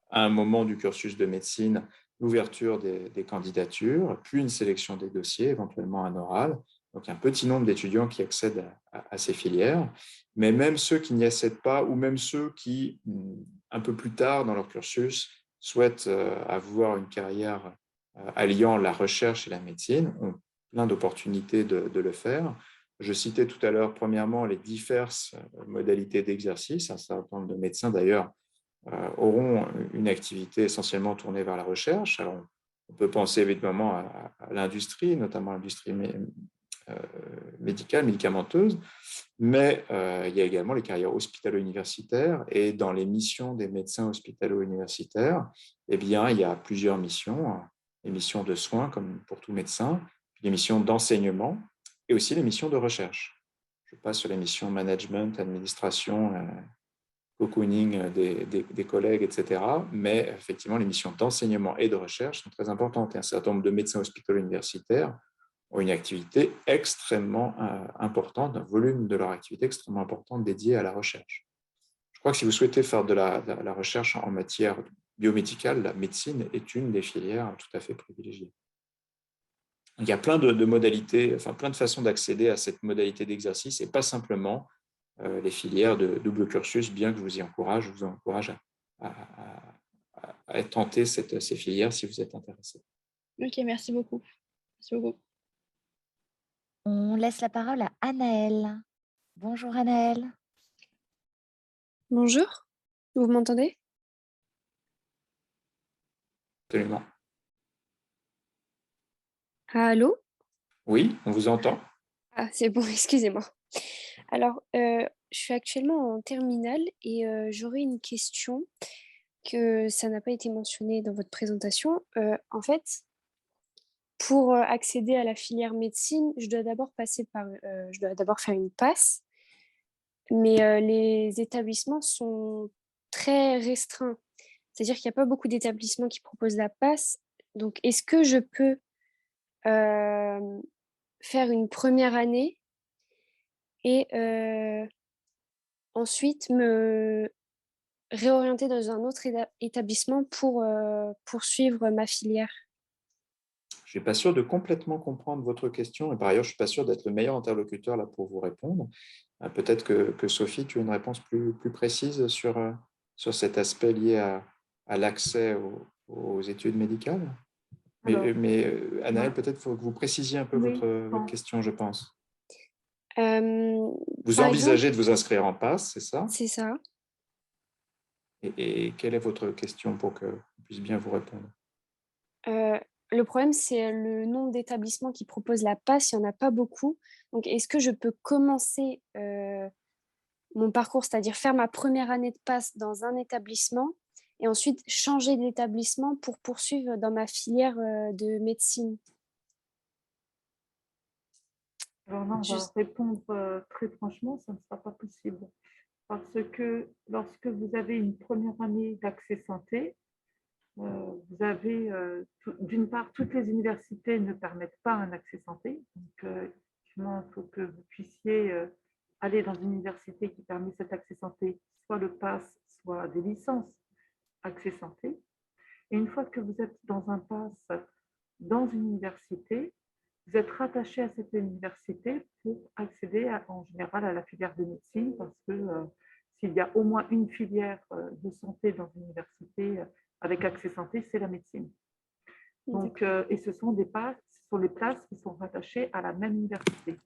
à un moment du cursus de médecine l'ouverture des candidatures, puis une sélection des dossiers, éventuellement un oral. Donc, il y a un petit nombre d'étudiants qui accèdent à ces filières, mais même ceux qui n'y accèdent pas, ou même ceux qui, un peu plus tard dans leur cursus, souhaitent avoir une carrière alliant la recherche et la médecine, ont plein d'opportunités de le faire. Je citais tout à l'heure, premièrement, les diverses modalités d'exercice. Un certain nombre de médecins, d'ailleurs, auront une activité essentiellement tournée vers la recherche. Alors, on peut penser évidemment à l'industrie, notamment l'industrie médicale, médicamenteuse, mais il y a également les carrières hospitalo-universitaires et dans les missions des médecins hospitalo-universitaires, eh bien, il y a plusieurs missions, les missions de soins comme pour tout médecin, les missions d'enseignement et aussi les missions de recherche. Je passe sur les missions management, administration, cocooning des collègues, etc. Mais effectivement, les missions d'enseignement et de recherche sont très importantes. Et un certain nombre de médecins hospitalo-universitaires ont une activité extrêmement importante, un volume de leur activité extrêmement important dédié à la recherche. Je crois que si vous souhaitez faire de la recherche en matière biomédicale, la médecine est une des filières tout à fait privilégiées. Il y a plein de modalités, enfin plein de façons d'accéder à cette modalité d'exercice et pas simplement les filières de double cursus, bien que je vous encourage à tenter ces filières si vous êtes intéressé. Ok, merci beaucoup. Merci beaucoup. On laisse la parole à Anaëlle. Bonjour Anaëlle. Bonjour, vous m'entendez? Absolument. Allô? Oui, on vous entend. Ah, c'est bon, excusez-moi. Alors, je suis actuellement en terminale et j'aurais une question que ça n'a pas été mentionné dans votre présentation. En fait, pour accéder à la filière médecine, je dois d'abord je dois d'abord faire une passe, mais les établissements sont très restreints. C'est-à-dire qu'il n'y a pas beaucoup d'établissements qui proposent la passe. Donc, est-ce que je peux faire une première année et ensuite me réorienter dans un autre établissement pour poursuivre ma filière? Je ne suis pas sûr de complètement comprendre votre question et par ailleurs, je ne suis pas sûr d'être le meilleur interlocuteur là pour vous répondre. Peut-être que Sophie, tu as une réponse plus précise sur cet aspect lié à l'accès aux études médicales. Alors, Mais Anaëlle, moi, peut-être faut que vous précisiez un peu oui, votre question, je pense. Vous Par exemple, envisagez de vous inscrire en passe, c'est ça? c'est ça. Et quelle est votre question pour qu'on puisse bien vous répondre? Le problème, c'est le nombre d'établissements qui proposent la passe, il n'y en a pas beaucoup. Donc, est-ce que je peux commencer mon parcours, c'est-à-dire faire ma première année de passe dans un établissement et ensuite changer d'établissement pour poursuivre dans ma filière de médecine? alors là, on va Juste... répondre très franchement, ça ne sera pas possible. Parce que lorsque vous avez une première année d'accès santé, vous avez, d'une part, toutes les universités ne permettent pas un accès santé. Donc, effectivement, il faut que vous puissiez aller dans une université qui permet cet accès santé, soit le PASS, soit des licences accès santé. Et une fois que vous êtes dans un PASS dans une université, vous êtes rattaché à cette université pour accéder en général à la filière de médecine parce que s'il y a au moins une filière de santé dans une université avec accès santé, c'est la médecine. Donc, et ce sont les places qui sont rattachées à la même université.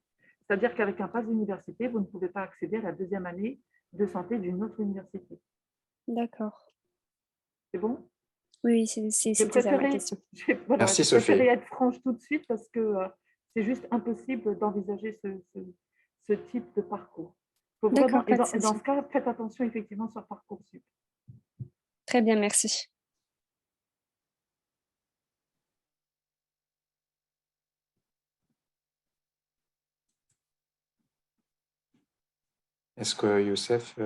C'est-à-dire qu'avec un pass d'université, vous ne pouvez pas accéder à la deuxième année de santé d'une autre université. D'accord. C'est bon? Oui, c'était ça ma question. Merci, J'ai Sophie. préféré être franche tout de suite parce que c'est juste impossible d'envisager ce type de parcours. Faut vraiment, D'accord, pas de et dans souci. ce cas, faites attention effectivement sur Parcoursup. Très bien, merci. Est-ce que Youssef,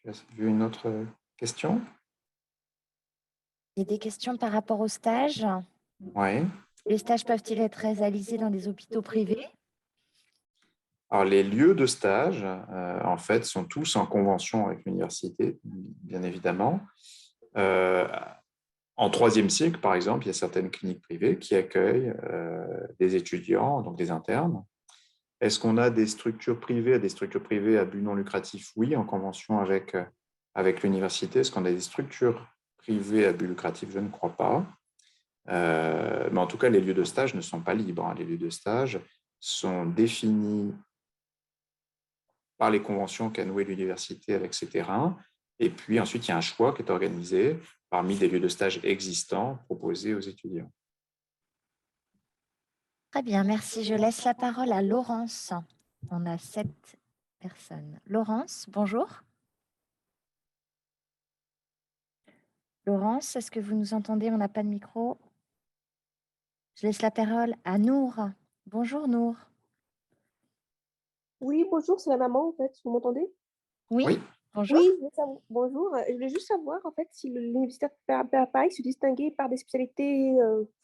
J'ai vu une autre question. Il y a des questions par rapport aux stages. Oui. Les stages peuvent-ils être réalisés dans des hôpitaux privés? Alors, les lieux de stage, en fait, sont tous en convention avec l'université, bien évidemment. En troisième cycle, par exemple, il y a certaines cliniques privées qui accueillent des étudiants, donc des internes. Est-ce qu'on a des structures privées à but non lucratif? Oui, en convention avec l'université. Est-ce qu'on a des structures privées à but lucratif? Je ne crois pas. Mais en tout cas, les lieux de stage ne sont pas libres. Les lieux de stage sont définis par les conventions qu'a nouées l'université avec ses terrains. Et puis ensuite, il y a un choix qui est organisé parmi des lieux de stage existants proposés aux étudiants. Très bien, merci. Je laisse la parole à Laurence. On a 7 personnes. Laurence, bonjour. Laurence, est-ce que vous nous entendez? On n'a pas de micro. Je laisse la parole à Nour. Bonjour Nour. Oui, bonjour, c'est la maman en fait. Vous m'entendez? Oui, Oui. bonjour. Oui, bonjour. Je voulais juste savoir en fait si l'université de Paris se distinguait par des spécialités,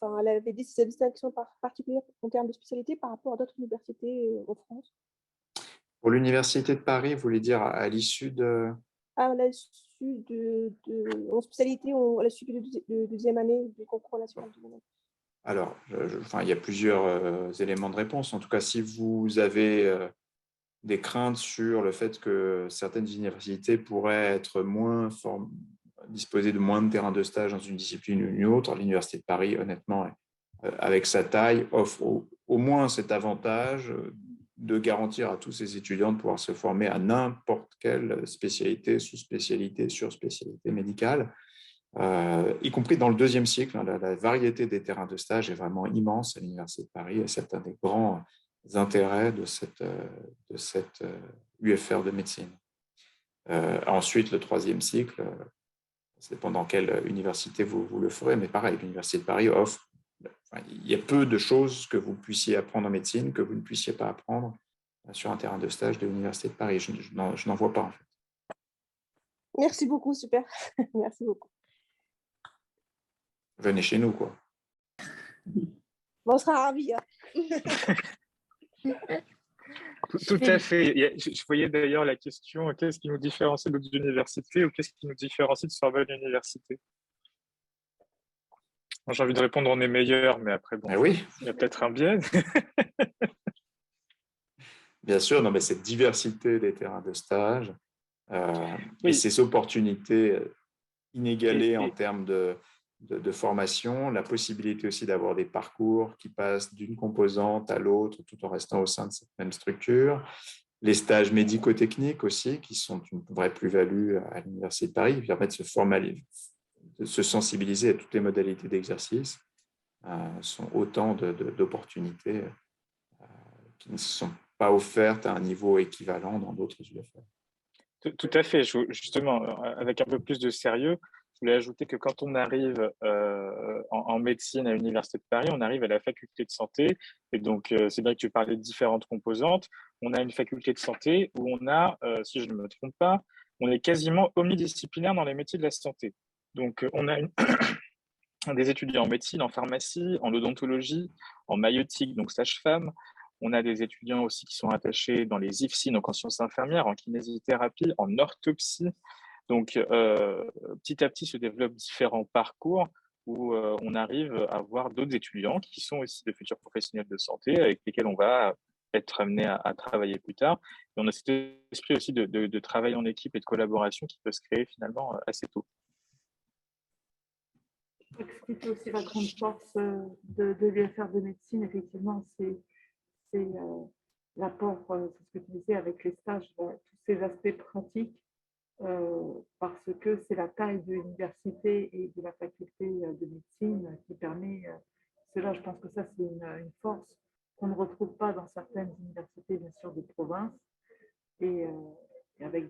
enfin, elle avait des distinctions particulières en termes de spécialité par rapport à d'autres universités en France. Pour l'université de Paris, vous voulez dire à l'issue de… À la suite en spécialité, à la suite de deuxième année du concours national du moment. Alors, enfin, il y a plusieurs éléments de réponse. En tout cas, si vous avez des craintes sur le fait que certaines universités pourraient être disposer de moins de terrains de stage dans une discipline ou une autre, l'université de Paris, honnêtement, avec sa taille, offre au moins cet avantage de garantir à tous ses étudiants de pouvoir se former à n'importe quelle spécialité, sous-spécialité, sur-spécialité médicale, y compris dans le deuxième cycle. La variété des terrains de stage est vraiment immense à l'Université de Paris et c'est un des grands intérêts de cette UFR de médecine. Ensuite, le troisième cycle, c'est pendant quelle université vous le ferez, mais pareil, l'Université de Paris offre… il y a peu de choses que vous puissiez apprendre en médecine que vous ne puissiez pas apprendre sur un terrain de stage de l'Université de Paris. Je n'en vois pas, en fait. Merci beaucoup, super. Merci beaucoup. Venez chez nous, quoi. Bon, on sera ravis. Tout à fait. Je voyais d'ailleurs la question, qu'est-ce qui nous différencie d'autres universités ou qu'est-ce qui nous différencie de Sorbonne Université? J'ai envie de répondre on est meilleur, mais après, bon, oui. Il y a peut-être un biais. Bien sûr, non, mais cette diversité des terrains de stage et ces opportunités inégalées en termes de formation, la possibilité aussi d'avoir des parcours qui passent d'une composante à l'autre tout en restant au sein de cette même structure. Les stages médico-techniques aussi, qui sont une vraie plus-value à l'Université de Paris, qui permettent de se sensibiliser à toutes les modalités d'exercice, sont autant d'opportunités qui ne sont pas offertes à un niveau équivalent dans d'autres UFR. Tout à fait. Justement, avec un peu plus de sérieux, je voulais ajouter que quand on arrive en médecine à l'Université de Paris, on arrive à la faculté de santé. Et donc, c'est bien que tu parlais de différentes composantes. On a une faculté de santé où on a, si je ne me trompe pas, on est quasiment omnidisciplinaire dans les métiers de la santé. Donc, on a des étudiants en médecine, en pharmacie, en odontologie, en maïeutique, donc sage-femme. On a des étudiants aussi qui sont attachés dans les IFSI, donc en sciences infirmières, en kinésithérapie, en orthopsie. Donc, petit à petit se développent différents parcours où on arrive à avoir d'autres étudiants qui sont aussi de futurs professionnels de santé avec lesquels on va être amené à travailler plus tard. Et on a cet esprit aussi de travail en équipe et de collaboration qui peut se créer finalement assez tôt. Ce qui fait aussi la grande force de l'UFR de médecine, effectivement, c'est l'apport, c'est ce que tu disais avec les stages, tous ces aspects pratiques, parce que c'est la taille de l'université et de la faculté de médecine qui permet cela. Je pense que ça, c'est une force qu'on ne retrouve pas dans certaines universités, bien sûr, de province, et avec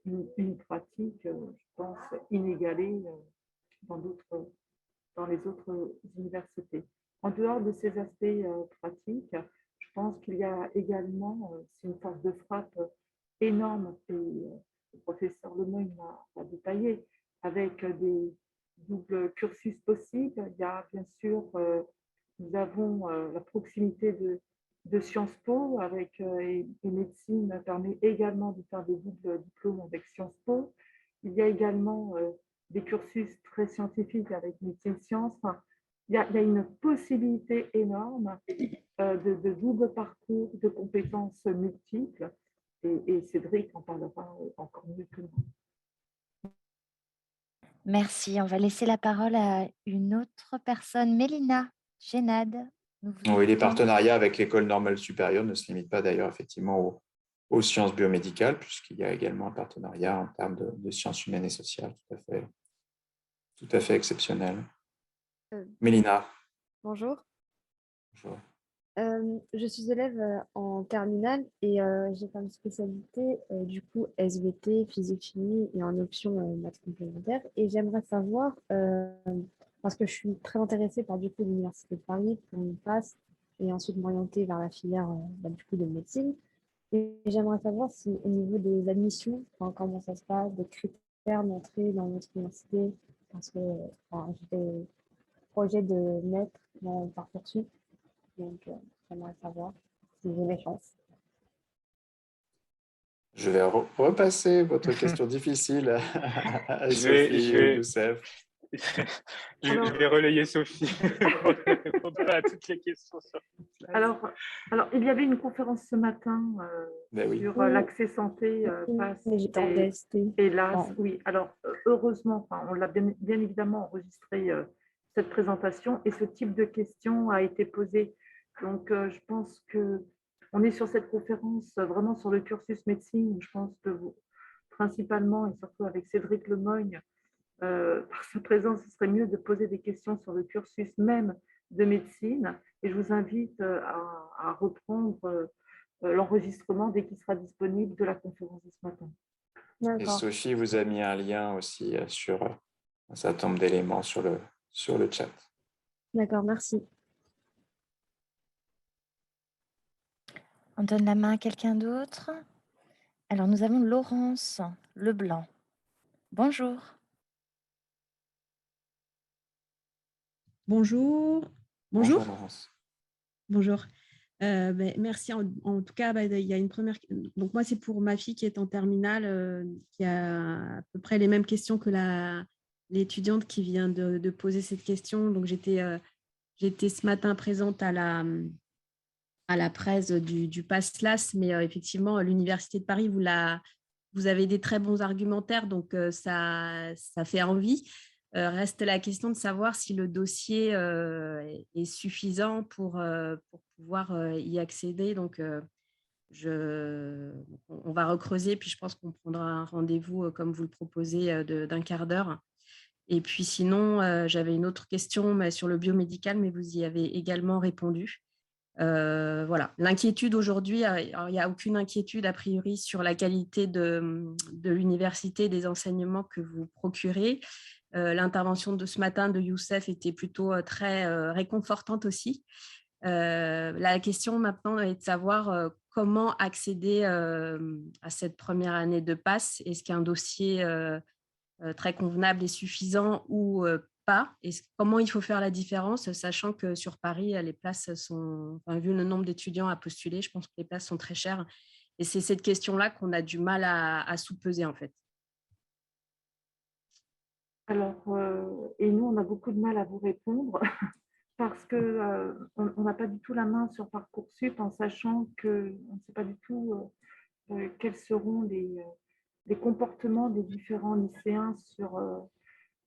une pratique, je pense, inégalée dans les autres universités. En dehors de ces aspects pratiques, je pense qu'il y a également, c'est une force de frappe énorme et le professeur Lemoyne l'a détaillé, avec des doubles cursus possibles. Il y a bien sûr, nous avons la proximité de Sciences Po et médecine permet également de faire des doubles diplômes avec Sciences Po. Il y a également des cursus très scientifiques avec médecine sciences. Enfin, il y a une possibilité énorme de double parcours, de compétences multiples. Et Cédric en parlera encore mieux que moi. Merci. On va laisser la parole à une autre personne. Mélina Génade. Oui, les partenariats avec l'École normale supérieure ne se limitent pas d'ailleurs effectivement aux sciences biomédicales, puisqu'il y a également un partenariat en termes de sciences humaines et sociales tout à fait exceptionnel. Mélina. Bonjour. Bonjour. Je suis élève en terminale et j'ai comme spécialité du coup SVT, physique-chimie et en option maths complémentaire. Et j'aimerais savoir, parce que je suis très intéressée par du coup l'Université de Paris pour une passe et ensuite m'orienter vers la filière du coup de médecine. Et j'aimerais savoir si au niveau des admissions, enfin, comment ça se passe, des critères d'entrée dans notre université, parce que j'ai projet de mettre dans Parcoursup. Donc, j'aimerais savoir si j'ai des chances. Je vais repasser votre question difficile à Sophie ou Youssef. Je vais relayer Sophie pour ne répondre pas à toutes les questions. Alors, il y avait une conférence ce matin sur l'accès santé passe. Hélas, oui. Alors, heureusement, on l'a bien évidemment enregistré cette présentation et ce type de questions a été posé. Donc, je pense qu'on est sur cette conférence vraiment sur le cursus médecine. Je pense que vous, principalement et surtout avec Cédric Lemoyne, par sa présence, ce serait mieux de poser des questions sur le cursus même de médecine. Et je vous invite à reprendre l'enregistrement dès qu'il sera disponible de la conférence de ce matin. Et Sophie vous a mis un lien aussi sur un certain nombre d'éléments sur le chat. D'accord, merci. On donne la main à quelqu'un d'autre. Alors, nous avons Laurence Leblanc. Bonjour. Bonjour. Bonjour Laurence. Bonjour. Merci. En tout cas, il y a une première. Donc moi, c'est pour ma fille qui est en terminale, qui a à peu près les mêmes questions que l'étudiante qui vient de poser cette question. Donc j'étais ce matin présente à la presse du Pass LAS, mais effectivement, l'Université de Paris, vous avez des très bons argumentaires, donc ça fait envie. Reste la question de savoir si le dossier est suffisant pour pouvoir y accéder. Donc, on va recreuser, puis je pense qu'on prendra un rendez-vous, comme vous le proposez, d'un quart d'heure. Et puis sinon, j'avais une autre question sur le biomédical, mais vous y avez également répondu. Voilà. L'inquiétude aujourd'hui, il n'y a aucune inquiétude a priori sur la qualité de l'université, des enseignements que vous procurez. L'intervention de ce matin de Youssef était plutôt très réconfortante aussi. La question maintenant est de savoir comment accéder à cette première année de passe. Est-ce qu'un dossier très convenable est suffisant ou pas? Et comment il faut faire la différence, sachant que sur Paris, les places sont, vu le nombre d'étudiants à postuler, je pense que les places sont très chères. Et c'est cette question-là qu'on a du mal à sous-peser en fait. Alors, et nous, on a beaucoup de mal à vous répondre parce qu'on n'a pas du tout la main sur Parcoursup en sachant qu'on ne sait pas du tout quels seront les comportements des différents lycéens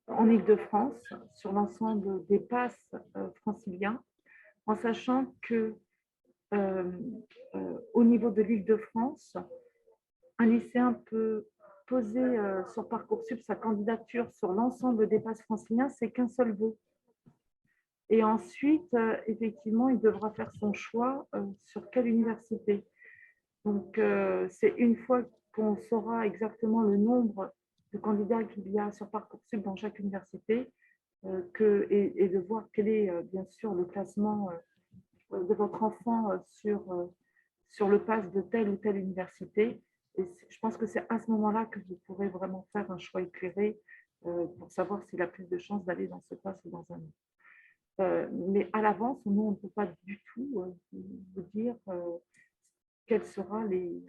en Île-de-France, sur l'ensemble des passes franciliens, en sachant que au niveau de l'Île-de-France, un lycéen peut poser sur Parcoursup sa candidature sur l'ensemble des passes franciliens, c'est qu'un seul vœu. Et ensuite, effectivement, il devra faire son choix sur quelle université. Donc, c'est une fois qu'on saura exactement le nombre de candidats qu'il y a sur Parcoursup dans chaque université et de voir quel est bien sûr le classement de votre enfant sur le pass de telle ou telle université, Je pense que c'est à ce moment-là que vous pourrez vraiment faire un choix éclairé pour savoir s'il a plus de chances d'aller dans ce poste ou dans un autre. Mais à l'avance, nous, on ne peut pas du tout vous dire quels seront les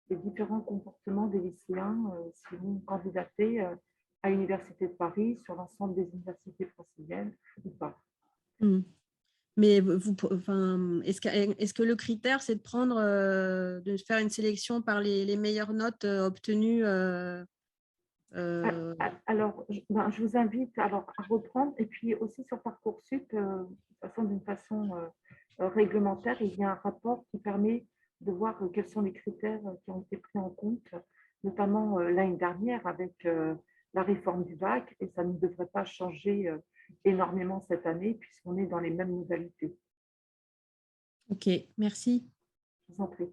différents comportements des lycéens si vous candidatez à l'Université de Paris sur l'ensemble des universités franciliennes ou pas. Mais est-ce que le critère, c'est de de faire une sélection par les meilleures notes obtenues Alors, je vous invite à reprendre. Et puis aussi sur Parcoursup, d'une façon réglementaire, il y a un rapport qui permet de voir quels sont les critères qui ont été pris en compte, notamment l'année dernière avec la réforme du bac. Et ça ne devrait pas changer énormément cette année puisqu'on est dans les mêmes modalités. Ok, merci. Je vous en prie.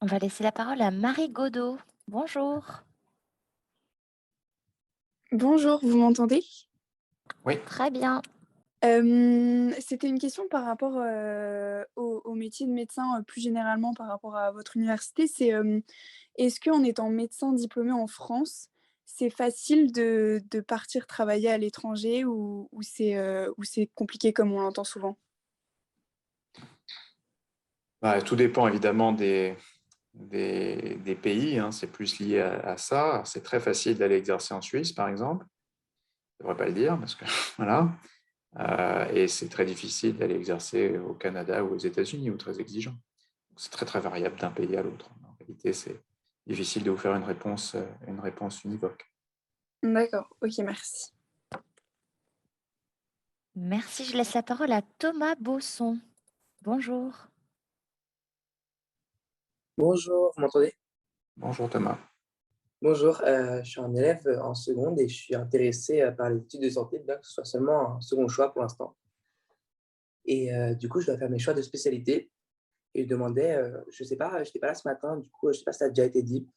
On va laisser la parole à Marie Godot. Bonjour. Bonjour, vous m'entendez? Oui. Très bien. C'était une question par rapport au métier de médecin, plus généralement par rapport à votre université. C'est est-ce qu'en étant médecin diplômé en France, c'est facile de partir travailler à l'étranger ou c'est compliqué comme on l'entend souvent? Tout dépend évidemment des pays, hein. C'est plus lié à ça. C'est très facile d'aller exercer en Suisse, par exemple. Je ne devrais pas le dire parce que voilà. Et c'est très difficile d'aller exercer au Canada ou aux États-Unis, ou très exigeant. C'est très, très variable d'un pays à l'autre. En réalité, c'est difficile de vous faire une réponse univoque. D'accord, ok, merci. Merci. Je laisse la parole à Thomas Bosson. Bonjour. Bonjour, vous m'entendez? Bonjour Thomas. Bonjour, je suis un élève en seconde et je suis intéressé par les études de santé, bien que ce soit seulement un second choix pour l'instant. Et du coup, je dois faire mes choix de spécialité. Et je demandais, je sais pas, je n'étais pas là ce matin, du coup, je sais pas si ça a déjà été dit,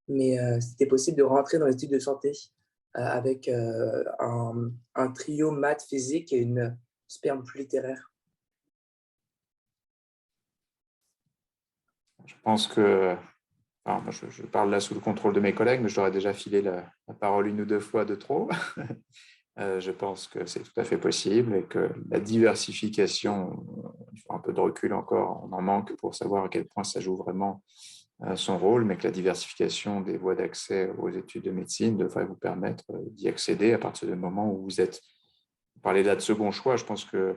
mais c'était possible de rentrer dans les études de santé avec un trio maths, physique et une sperme plus littéraire. Je pense que, alors, moi, je parle là sous le contrôle de mes collègues, mais je leur ai déjà filé la parole une ou deux fois de trop. Je pense que c'est tout à fait possible et que la diversification, il faut un peu de recul encore, on en manque pour savoir à quel point ça joue vraiment son rôle, mais que la diversification des voies d'accès aux études de médecine devrait vous permettre d'y accéder à partir du moment où vous êtes. Vous parlez là de second choix, je pense qu'il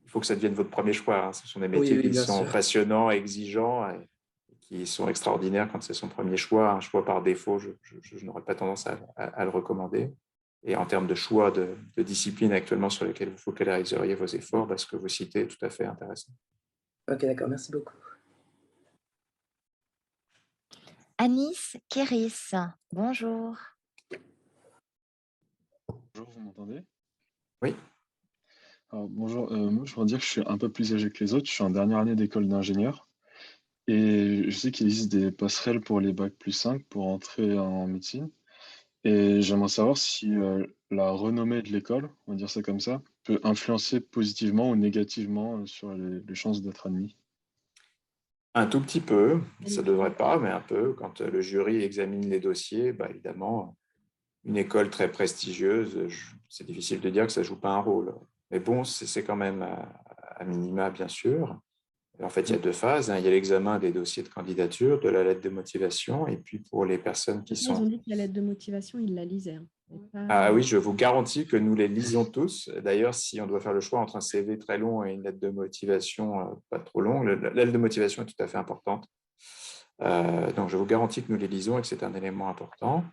faut que ça devienne votre premier choix, hein. Ce sont des métiers Oui, qui bien sont sûr. passionnants, exigeants, et qui sont extraordinaires quand c'est son premier choix. Un choix par défaut, je n'aurais pas tendance à le recommander. Et en termes de choix de discipline actuellement sur lesquelles vous focaliseriez vos efforts, ce que vous citez est tout à fait intéressant. Ok, d'accord, merci beaucoup. Anis Kéris. Bonjour. Bonjour, vous m'entendez? Oui. Alors, bonjour, moi je voudrais dire que je suis un peu plus âgé que les autres, je suis en dernière année d'école d'ingénieur et je sais qu'il existe des passerelles pour les bacs +5 pour entrer en médecine et j'aimerais savoir si la renommée de l'école, on va dire ça comme ça, peut influencer positivement ou négativement sur les chances d'être admis. Un tout petit peu, ça ne devrait pas, mais un peu. Quand le jury examine les dossiers, évidemment, une école très prestigieuse, c'est difficile de dire que ça ne joue pas un rôle. Mais bon, c'est quand même à minima, bien sûr. En fait, il y a deux phases, hein. Il y a l'examen des dossiers de candidature, de la lettre de motivation, et puis pour les personnes qui Ils ont sont… dit que la lettre de motivation, ils la lisaient, hein. Ah oui, je vous garantis que nous les lisons tous. D'ailleurs, si on doit faire le choix entre un CV très long et une lettre de motivation pas trop longue, la lettre de motivation est tout à fait importante. Donc, je vous garantis que nous les lisons et que c'est un élément important.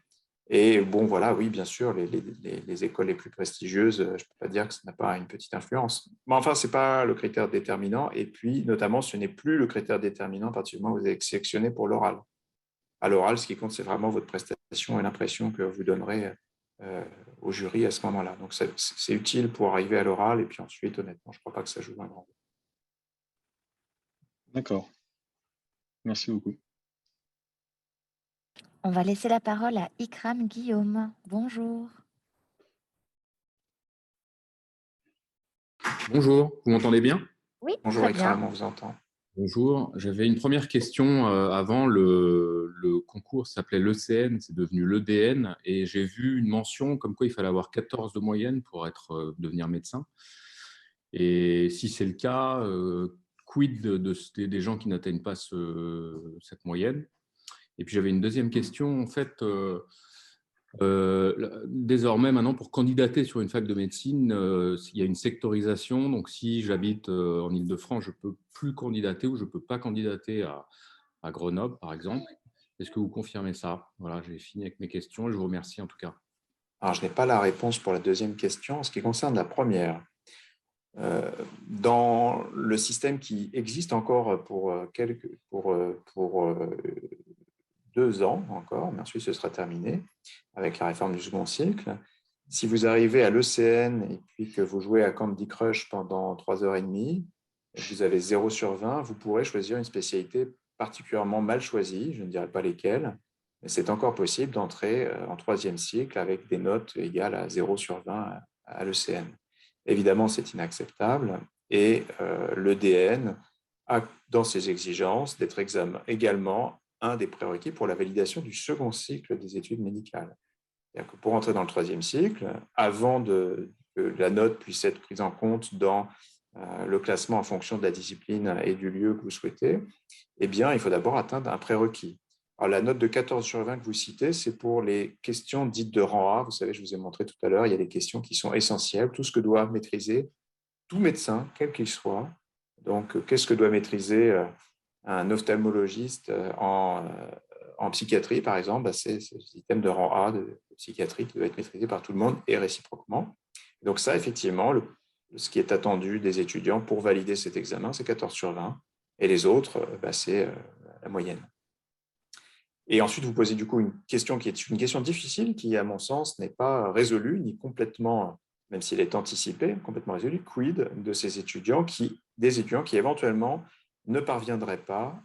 Et bon, voilà, oui, bien sûr, les écoles les plus prestigieuses, je ne peux pas dire que ça n'a pas une petite influence. Mais enfin, ce n'est pas le critère déterminant. Et puis, notamment, ce n'est plus le critère déterminant à partir du moment où vous êtes sélectionné pour l'oral. À l'oral, ce qui compte, c'est vraiment votre prestation et l'impression que vous donnerez au jury à ce moment-là. Donc, c'est utile pour arriver à l'oral. Et puis ensuite, honnêtement, je ne crois pas que ça joue un grand rôle. D'accord. Merci beaucoup. On va laisser la parole à Ikram Guillaume. Bonjour. Bonjour, vous m'entendez bien? Oui, Bonjour très bien. Ikram, on vous entend. Bonjour, j'avais une première question. Avant, le concours s'appelait l'ECN, c'est devenu l'EDN, et j'ai vu une mention comme quoi il fallait avoir 14 de moyenne pour devenir médecin. Et si c'est le cas, quid des gens qui n'atteignent pas cette moyenne? Et puis j'avais une deuxième question. En fait, désormais, maintenant, pour candidater sur une fac de médecine, il y a une sectorisation. Donc, si j'habite en Île-de-France, je ne peux plus candidater ou je ne peux pas candidater à Grenoble, par exemple. Est-ce que vous confirmez ça? Voilà, j'ai fini avec mes questions. Je vous remercie en tout cas. Alors, je n'ai pas la réponse pour la deuxième question. En ce qui concerne la première, dans le système qui existe encore pour 2 ans encore, mais ensuite ce sera terminé avec la réforme du second cycle. Si vous arrivez à l'ECN et puis que vous jouez à Candy Crush pendant 3h30, et que vous avez 0 sur 20, vous pourrez choisir une spécialité particulièrement mal choisie, je ne dirais pas lesquelles, mais c'est encore possible d'entrer en 3e cycle avec des notes égales à 0 sur 20 à l'ECN. Évidemment, c'est inacceptable et l'EDN a dans ses exigences d'être également un des prérequis pour la validation du second cycle des études médicales. C'est-à-dire que pour entrer dans le 3e cycle, avant que la note puisse être prise en compte dans le classement en fonction de la discipline et du lieu que vous souhaitez, eh bien, il faut d'abord atteindre un prérequis. Alors, la note de 14 sur 20 que vous citez, c'est pour les questions dites de rang A. Vous savez, je vous ai montré tout à l'heure, il y a des questions qui sont essentielles, tout ce que doit maîtriser tout médecin, quel qu'il soit. Donc, qu'est-ce que doit maîtriser un ophtalmologiste en psychiatrie, par exemple? C'est ce système de rang A de psychiatrie qui doit être maîtrisé par tout le monde et réciproquement. Donc ça, effectivement, ce qui est attendu des étudiants pour valider cet examen, c'est 14 sur 20. Et les autres, c'est la moyenne. Et ensuite, vous posez du coup une question qui est une question difficile qui, à mon sens, n'est pas résolue, ni complètement, même s'il est anticipé, complètement résolue. Quid de ces étudiants des étudiants qui éventuellement ne parviendraient pas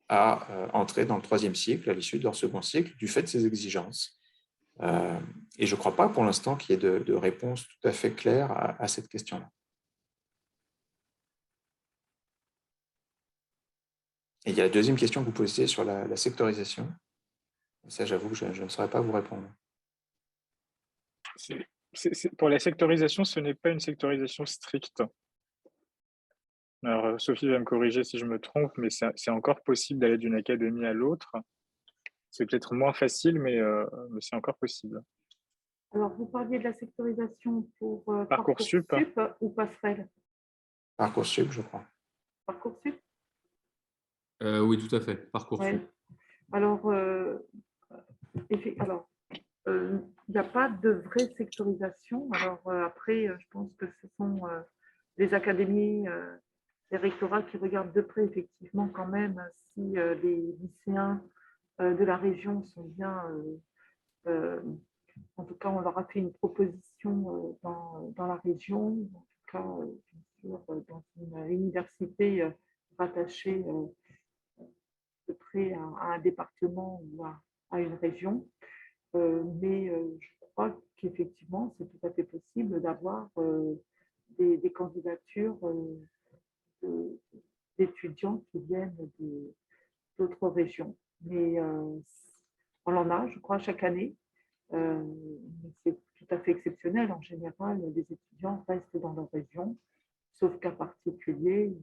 à entrer dans le 3e cycle à l'issue de leur second cycle du fait de ces exigences. Et je ne crois pas pour l'instant qu'il y ait de réponse tout à fait claire à cette question-là. Et il y a la deuxième question que vous posez sur la sectorisation. Ça, j'avoue que je ne saurais pas vous répondre. Pour la sectorisation, ce n'est pas une sectorisation stricte. Alors, Sophie va me corriger si je me trompe, mais c'est encore possible d'aller d'une académie à l'autre. C'est peut-être moins facile, mais c'est encore possible. Alors, vous parliez de la sectorisation pour Parcoursup ou Passerelle? Parcoursup, je crois. Parcoursup? Oui, tout à fait, Parcoursup. Ouais. Alors, il n'y a pas de vraie sectorisation. Alors, après, je pense que ce sont les académies, les rectorats qui regardent de près, effectivement, quand même, si les lycéens de la région sont bien. En tout cas, on leur a fait une proposition dans la région, en tout cas, bien sûr, dans une université rattachée de près à un département ou à une région. Mais je crois qu'effectivement, c'est tout à fait possible d'avoir des candidatures d'étudiants qui viennent d'autres régions. Mais on en a, je crois, chaque année. C'est tout à fait exceptionnel. En général, les étudiants restent dans leur région, sauf cas particulier.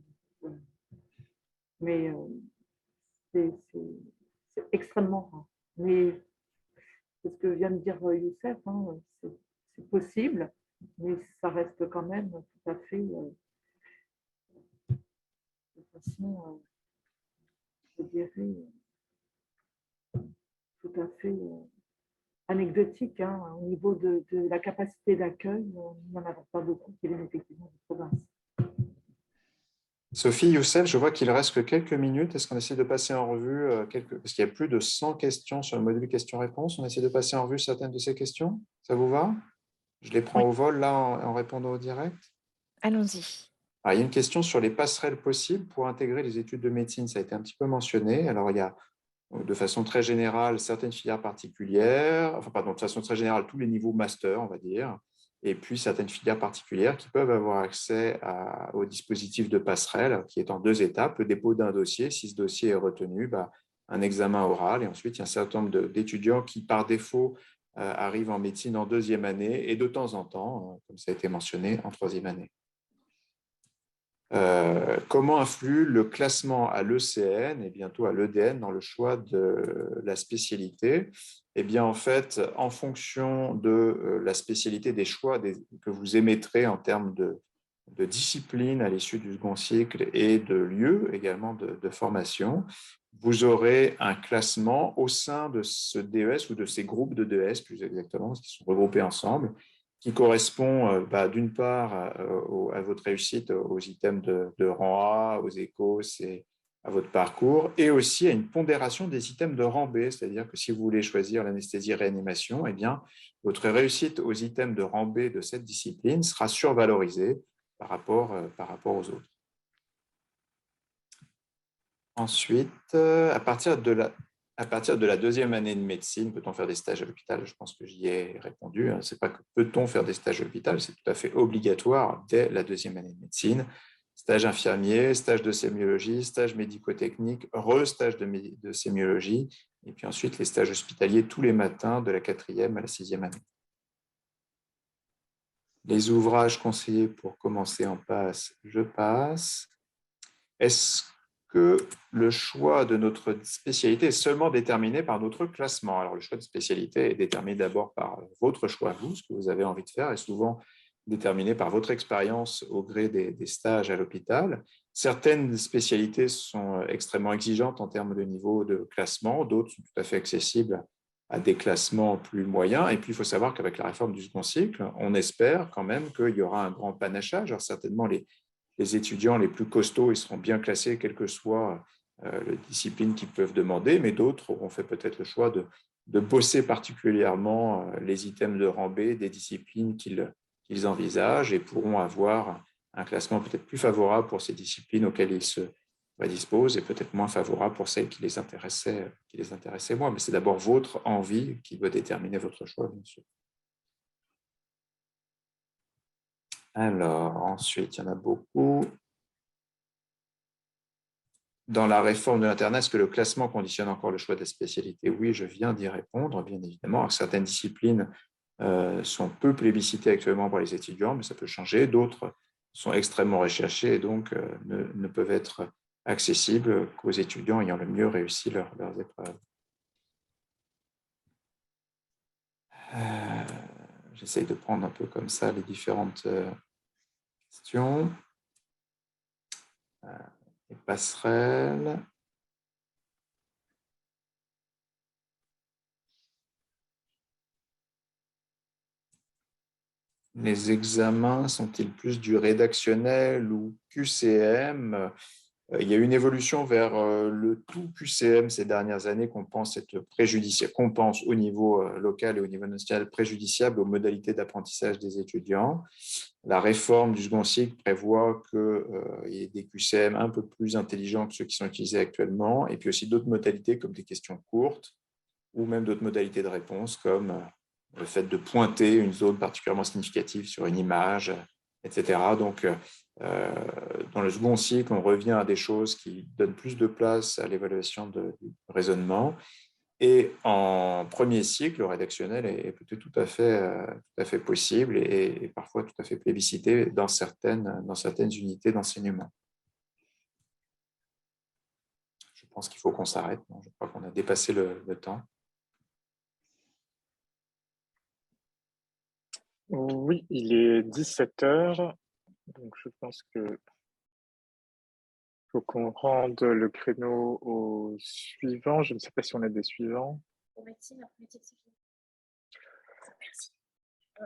Mais c'est extrêmement rare. Mais c'est ce que vient de dire Youssef, hein, c'est possible, mais ça reste quand même tout à fait de façon, je dirais, tout à fait anecdotique, hein, au niveau de la capacité d'accueil. Nous n'en avons pas beaucoup qui viennent effectivement de province. Sophie, Youssef, je vois qu'il reste que quelques minutes. Est-ce qu'on essaie de passer en revue parce qu'il y a plus de 100 questions sur le module questions-réponses. On essaie de passer en revue certaines de ces questions. Ça vous va? Je les prends au vol là en répondant au direct. Allons-y. Alors, il y a une question sur les passerelles possibles pour intégrer les études de médecine. Ça a été un petit peu mentionné. Alors, il y a de façon très générale certaines filières particulières, de façon très générale tous les niveaux master, on va dire. et puis certaines filières particulières qui peuvent avoir accès au dispositif de passerelle qui est en 2 étapes, le dépôt d'un dossier. Si ce dossier est retenu, un examen oral, et ensuite il y a un certain nombre d'étudiants qui, par défaut, arrivent en médecine en 2e année et de temps en temps, comme ça a été mentionné, en 3e année. Comment influe le classement à l'ECN et bientôt à l'EDN dans le choix de la spécialité? Eh bien, en fait, en fonction de la spécialité des choix que vous émettrez en termes de discipline à l'issue du second cycle et de lieu également de formation, vous aurez un classement au sein de ce DES ou de ces groupes de DES, plus exactement, parce qu'ils sont regroupés ensemble, qui correspond d'une part à votre réussite aux items de rang A, aux échos et à votre parcours, et aussi à une pondération des items de rang B, c'est-à-dire que si vous voulez choisir l'anesthésie-réanimation, eh bien, votre réussite aux items de rang B de cette discipline sera survalorisée par rapport aux autres. Ensuite, à partir de la 2e année de médecine, peut-on faire des stages à l'hôpital? Je pense que j'y ai répondu. Ce n'est pas que peut-on faire des stages à l'hôpital, c'est tout à fait obligatoire dès la 2e année de médecine. Stage infirmier, stage de sémiologie, stage médico-technique, re-stage de sémiologie, et puis ensuite les stages hospitaliers tous les matins de la 4e à la 6e année. Les ouvrages conseillés pour commencer en passe, je passe. Est-ce que le choix de notre spécialité est seulement déterminé par notre classement? Alors, le choix de spécialité est déterminé d'abord par votre choix, vous, ce que vous avez envie de faire, et souvent déterminé par votre expérience au gré des stages à l'hôpital. Certaines spécialités sont extrêmement exigeantes en termes de niveau de classement, d'autres sont tout à fait accessibles à des classements plus moyens. Et puis, il faut savoir qu'avec la réforme du second cycle, on espère quand même qu'il y aura un grand panachage. Alors, certainement, les étudiants les plus costauds, ils seront bien classés, quelle que soit la discipline qu'ils peuvent demander, mais d'autres auront fait peut-être le choix de bosser particulièrement les items de rang B des disciplines qu'ils envisagent et pourront avoir un classement peut-être plus favorable pour ces disciplines auxquelles ils se prédisposent et peut-être moins favorable pour celles qui les intéressaient moins. Mais c'est d'abord votre envie qui doit déterminer votre choix, bien sûr. Alors, ensuite, il y en a beaucoup. Dans la réforme de l'internat, est-ce que le classement conditionne encore le choix de la spécialité? Oui, je viens d'y répondre, bien évidemment. Alors, certaines disciplines sont peu plébiscitées actuellement par les étudiants, mais ça peut changer. D'autres sont extrêmement recherchées et donc ne peuvent être accessibles qu'aux étudiants ayant le mieux réussi leurs épreuves. J'essaye de prendre un peu comme ça les différentes questions. Les passerelles. Les examens sont-ils plus du rédactionnel ou QCM? Il y a eu une évolution vers le tout QCM ces dernières années qu'on pense être préjudiciable, qu'on pense au niveau local et au niveau national préjudiciable aux modalités d'apprentissage des étudiants. La réforme du second cycle prévoit qu'il y ait des QCM un peu plus intelligents que ceux qui sont utilisés actuellement, et puis aussi d'autres modalités comme des questions courtes ou même d'autres modalités de réponse comme le fait de pointer une zone particulièrement significative sur une image, etc. Donc, dans le second cycle, on revient à des choses qui donnent plus de place à l'évaluation du raisonnement. Et en premier cycle, le rédactionnel est peut-être tout à fait possible et parfois tout à fait plébiscité dans certaines unités d'enseignement. Je pense qu'il faut qu'on s'arrête. Je crois qu'on a dépassé le temps. Oui, il est 17 h, donc je pense que faut qu'on rende le créneau au suivant. Je ne sais pas si on a des suivants.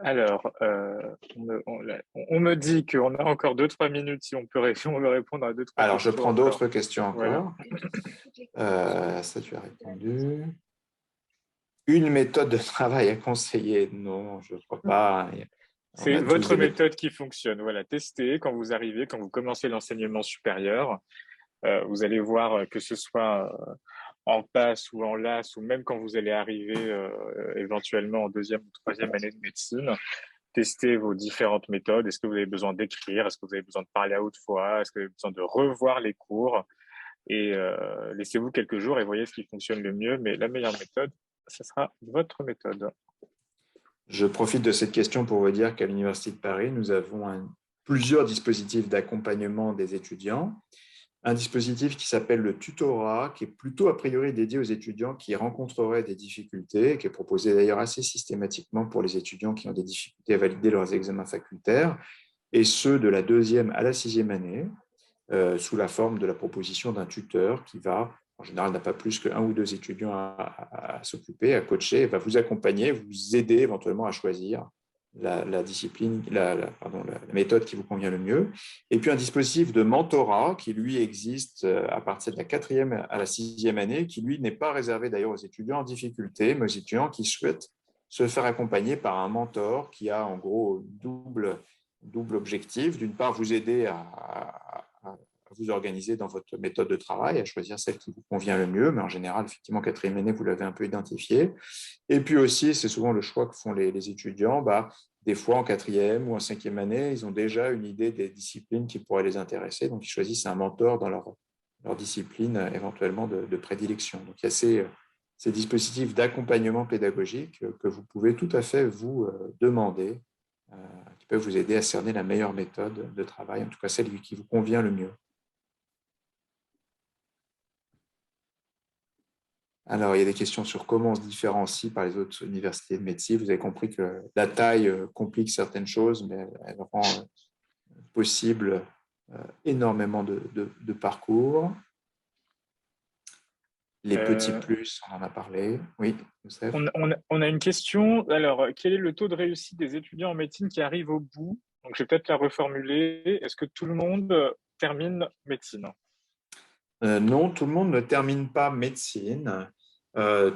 Alors, on me dit qu'on a encore 2-3 minutes si on peut répondre à 2-3 questions. Alors, je prends d'autres questions encore. Voilà. Ça, tu as répondu. Une méthode de travail à conseiller? Non, je ne crois pas. C'est votre méthode qui fonctionne. Voilà, testez quand vous arrivez, quand vous commencez l'enseignement supérieur. Vous allez voir que ce soit en passe ou en LAS, ou même quand vous allez arriver éventuellement en 2e ou 3e année de médecine, tester vos différentes méthodes. Est-ce que vous avez besoin d'écrire? Est-ce que vous avez besoin de parler à haute voix? Est-ce que vous avez besoin de revoir les cours? Et laissez-vous quelques jours et voyez ce qui fonctionne le mieux. Mais la meilleure méthode, ce sera votre méthode. Je profite de cette question pour vous dire qu'à l'Université de Paris, nous avons plusieurs dispositifs d'accompagnement des étudiants. Un dispositif qui s'appelle le tutorat, qui est plutôt a priori dédié aux étudiants qui rencontreraient des difficultés, qui est proposé d'ailleurs assez systématiquement pour les étudiants qui ont des difficultés à valider leurs examens facultaires, et ceux de la 2e à la 6e année, sous la forme de la proposition d'un tuteur qui va, en général, n'a pas plus qu'un ou deux étudiants à s'occuper, à coacher, et va vous accompagner, vous aider éventuellement à choisir la discipline, la méthode qui vous convient le mieux. Et puis un dispositif de mentorat qui, lui, existe à partir de la 4e à la 6e année, qui, lui, n'est pas réservé d'ailleurs aux étudiants en difficulté, mais aux étudiants qui souhaitent se faire accompagner par un mentor qui a en gros double objectif. D'une part, vous aider à vous organiser dans votre méthode de travail, à choisir celle qui vous convient le mieux, mais en général, effectivement, 4e année, vous l'avez un peu identifié. Et puis aussi, c'est souvent le choix que font les étudiants, des fois en 4e ou en 5e année, ils ont déjà une idée des disciplines qui pourraient les intéresser, donc ils choisissent un mentor dans leur discipline éventuellement de prédilection. Donc il y a ces dispositifs d'accompagnement pédagogique que vous pouvez tout à fait vous demander, qui peuvent vous aider à cerner la meilleure méthode de travail, en tout cas celle qui vous convient le mieux. Alors, il y a des questions sur comment on se différencie par les autres universités de médecine. Vous avez compris que la taille complique certaines choses, mais elle rend possible énormément de parcours. Les petits plus, on en a parlé. Oui, Youssef. On a une question. Alors, quel est le taux de réussite des étudiants en médecine qui arrivent au bout? Donc, je vais peut-être la reformuler. Est-ce que tout le monde termine médecine? Non, tout le monde ne termine pas médecine.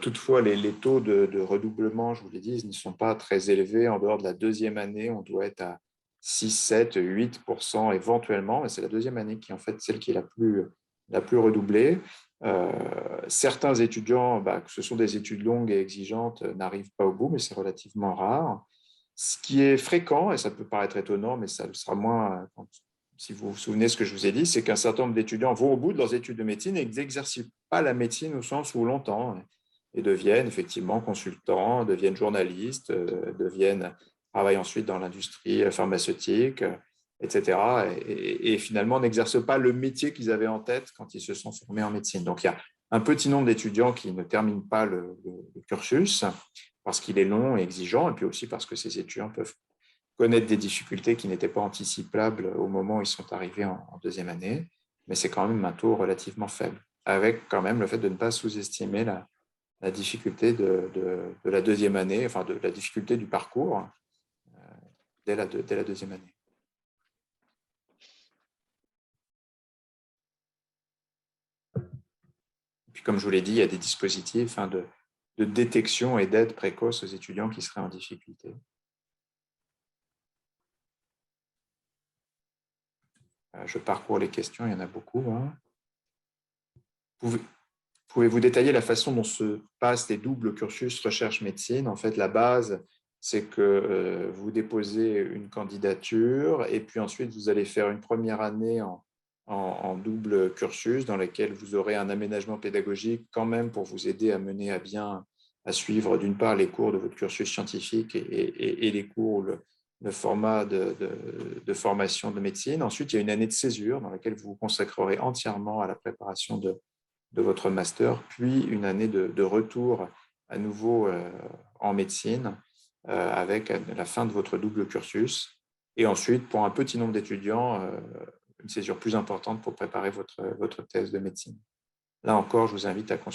Toutefois, les taux de redoublement, je vous l'ai dit, ne sont pas très élevés. En dehors de la 2e année, on doit être à 6, 7, 8% éventuellement, mais c'est la 2e année qui est en fait celle qui est la plus redoublée. Certains étudiants, que ce sont des études longues et exigeantes, n'arrivent pas au bout, mais c'est relativement rare. Ce qui est fréquent, et ça peut paraître étonnant, mais ça le sera moins si vous vous souvenez de ce que je vous ai dit, c'est qu'un certain nombre d'étudiants vont au bout de leurs études de médecine et n'exercent pas la médecine au sens où longtemps et deviennent effectivement consultants, deviennent journalistes, travaillent ensuite dans l'industrie pharmaceutique, etc. Et finalement n'exercent pas le métier qu'ils avaient en tête quand ils se sont formés en médecine. Donc il y a un petit nombre d'étudiants qui ne terminent pas le cursus parce qu'il est long et exigeant, et puis aussi parce que ces étudiants peuvent connaître des difficultés qui n'étaient pas anticipables au moment où ils sont arrivés en 2e année, mais c'est quand même un taux relativement faible, avec quand même le fait de ne pas sous-estimer la difficulté de la 2e année, enfin de la difficulté du parcours dès la 2e année. Et puis comme je vous l'ai dit, il y a des dispositifs de détection et d'aide précoce aux étudiants qui seraient en difficulté. Je parcours les questions, il y en a beaucoup. Pouvez-vous détailler la façon dont se passent les doubles cursus recherche-médecine? En fait, la base, c'est que vous déposez une candidature et puis ensuite, vous allez faire une première année en double cursus dans laquelle vous aurez un aménagement pédagogique quand même pour vous aider à mener à bien, à suivre d'une part les cours de votre cursus scientifique et les cours, le format de formation de médecine. Ensuite, il y a une année de césure dans laquelle vous vous consacrerez entièrement à la préparation de votre master, puis une année de retour à nouveau en médecine avec la fin de votre double cursus. Et ensuite, pour un petit nombre d'étudiants, une césure plus importante pour préparer votre thèse de médecine. Là encore, je vous invite à consulter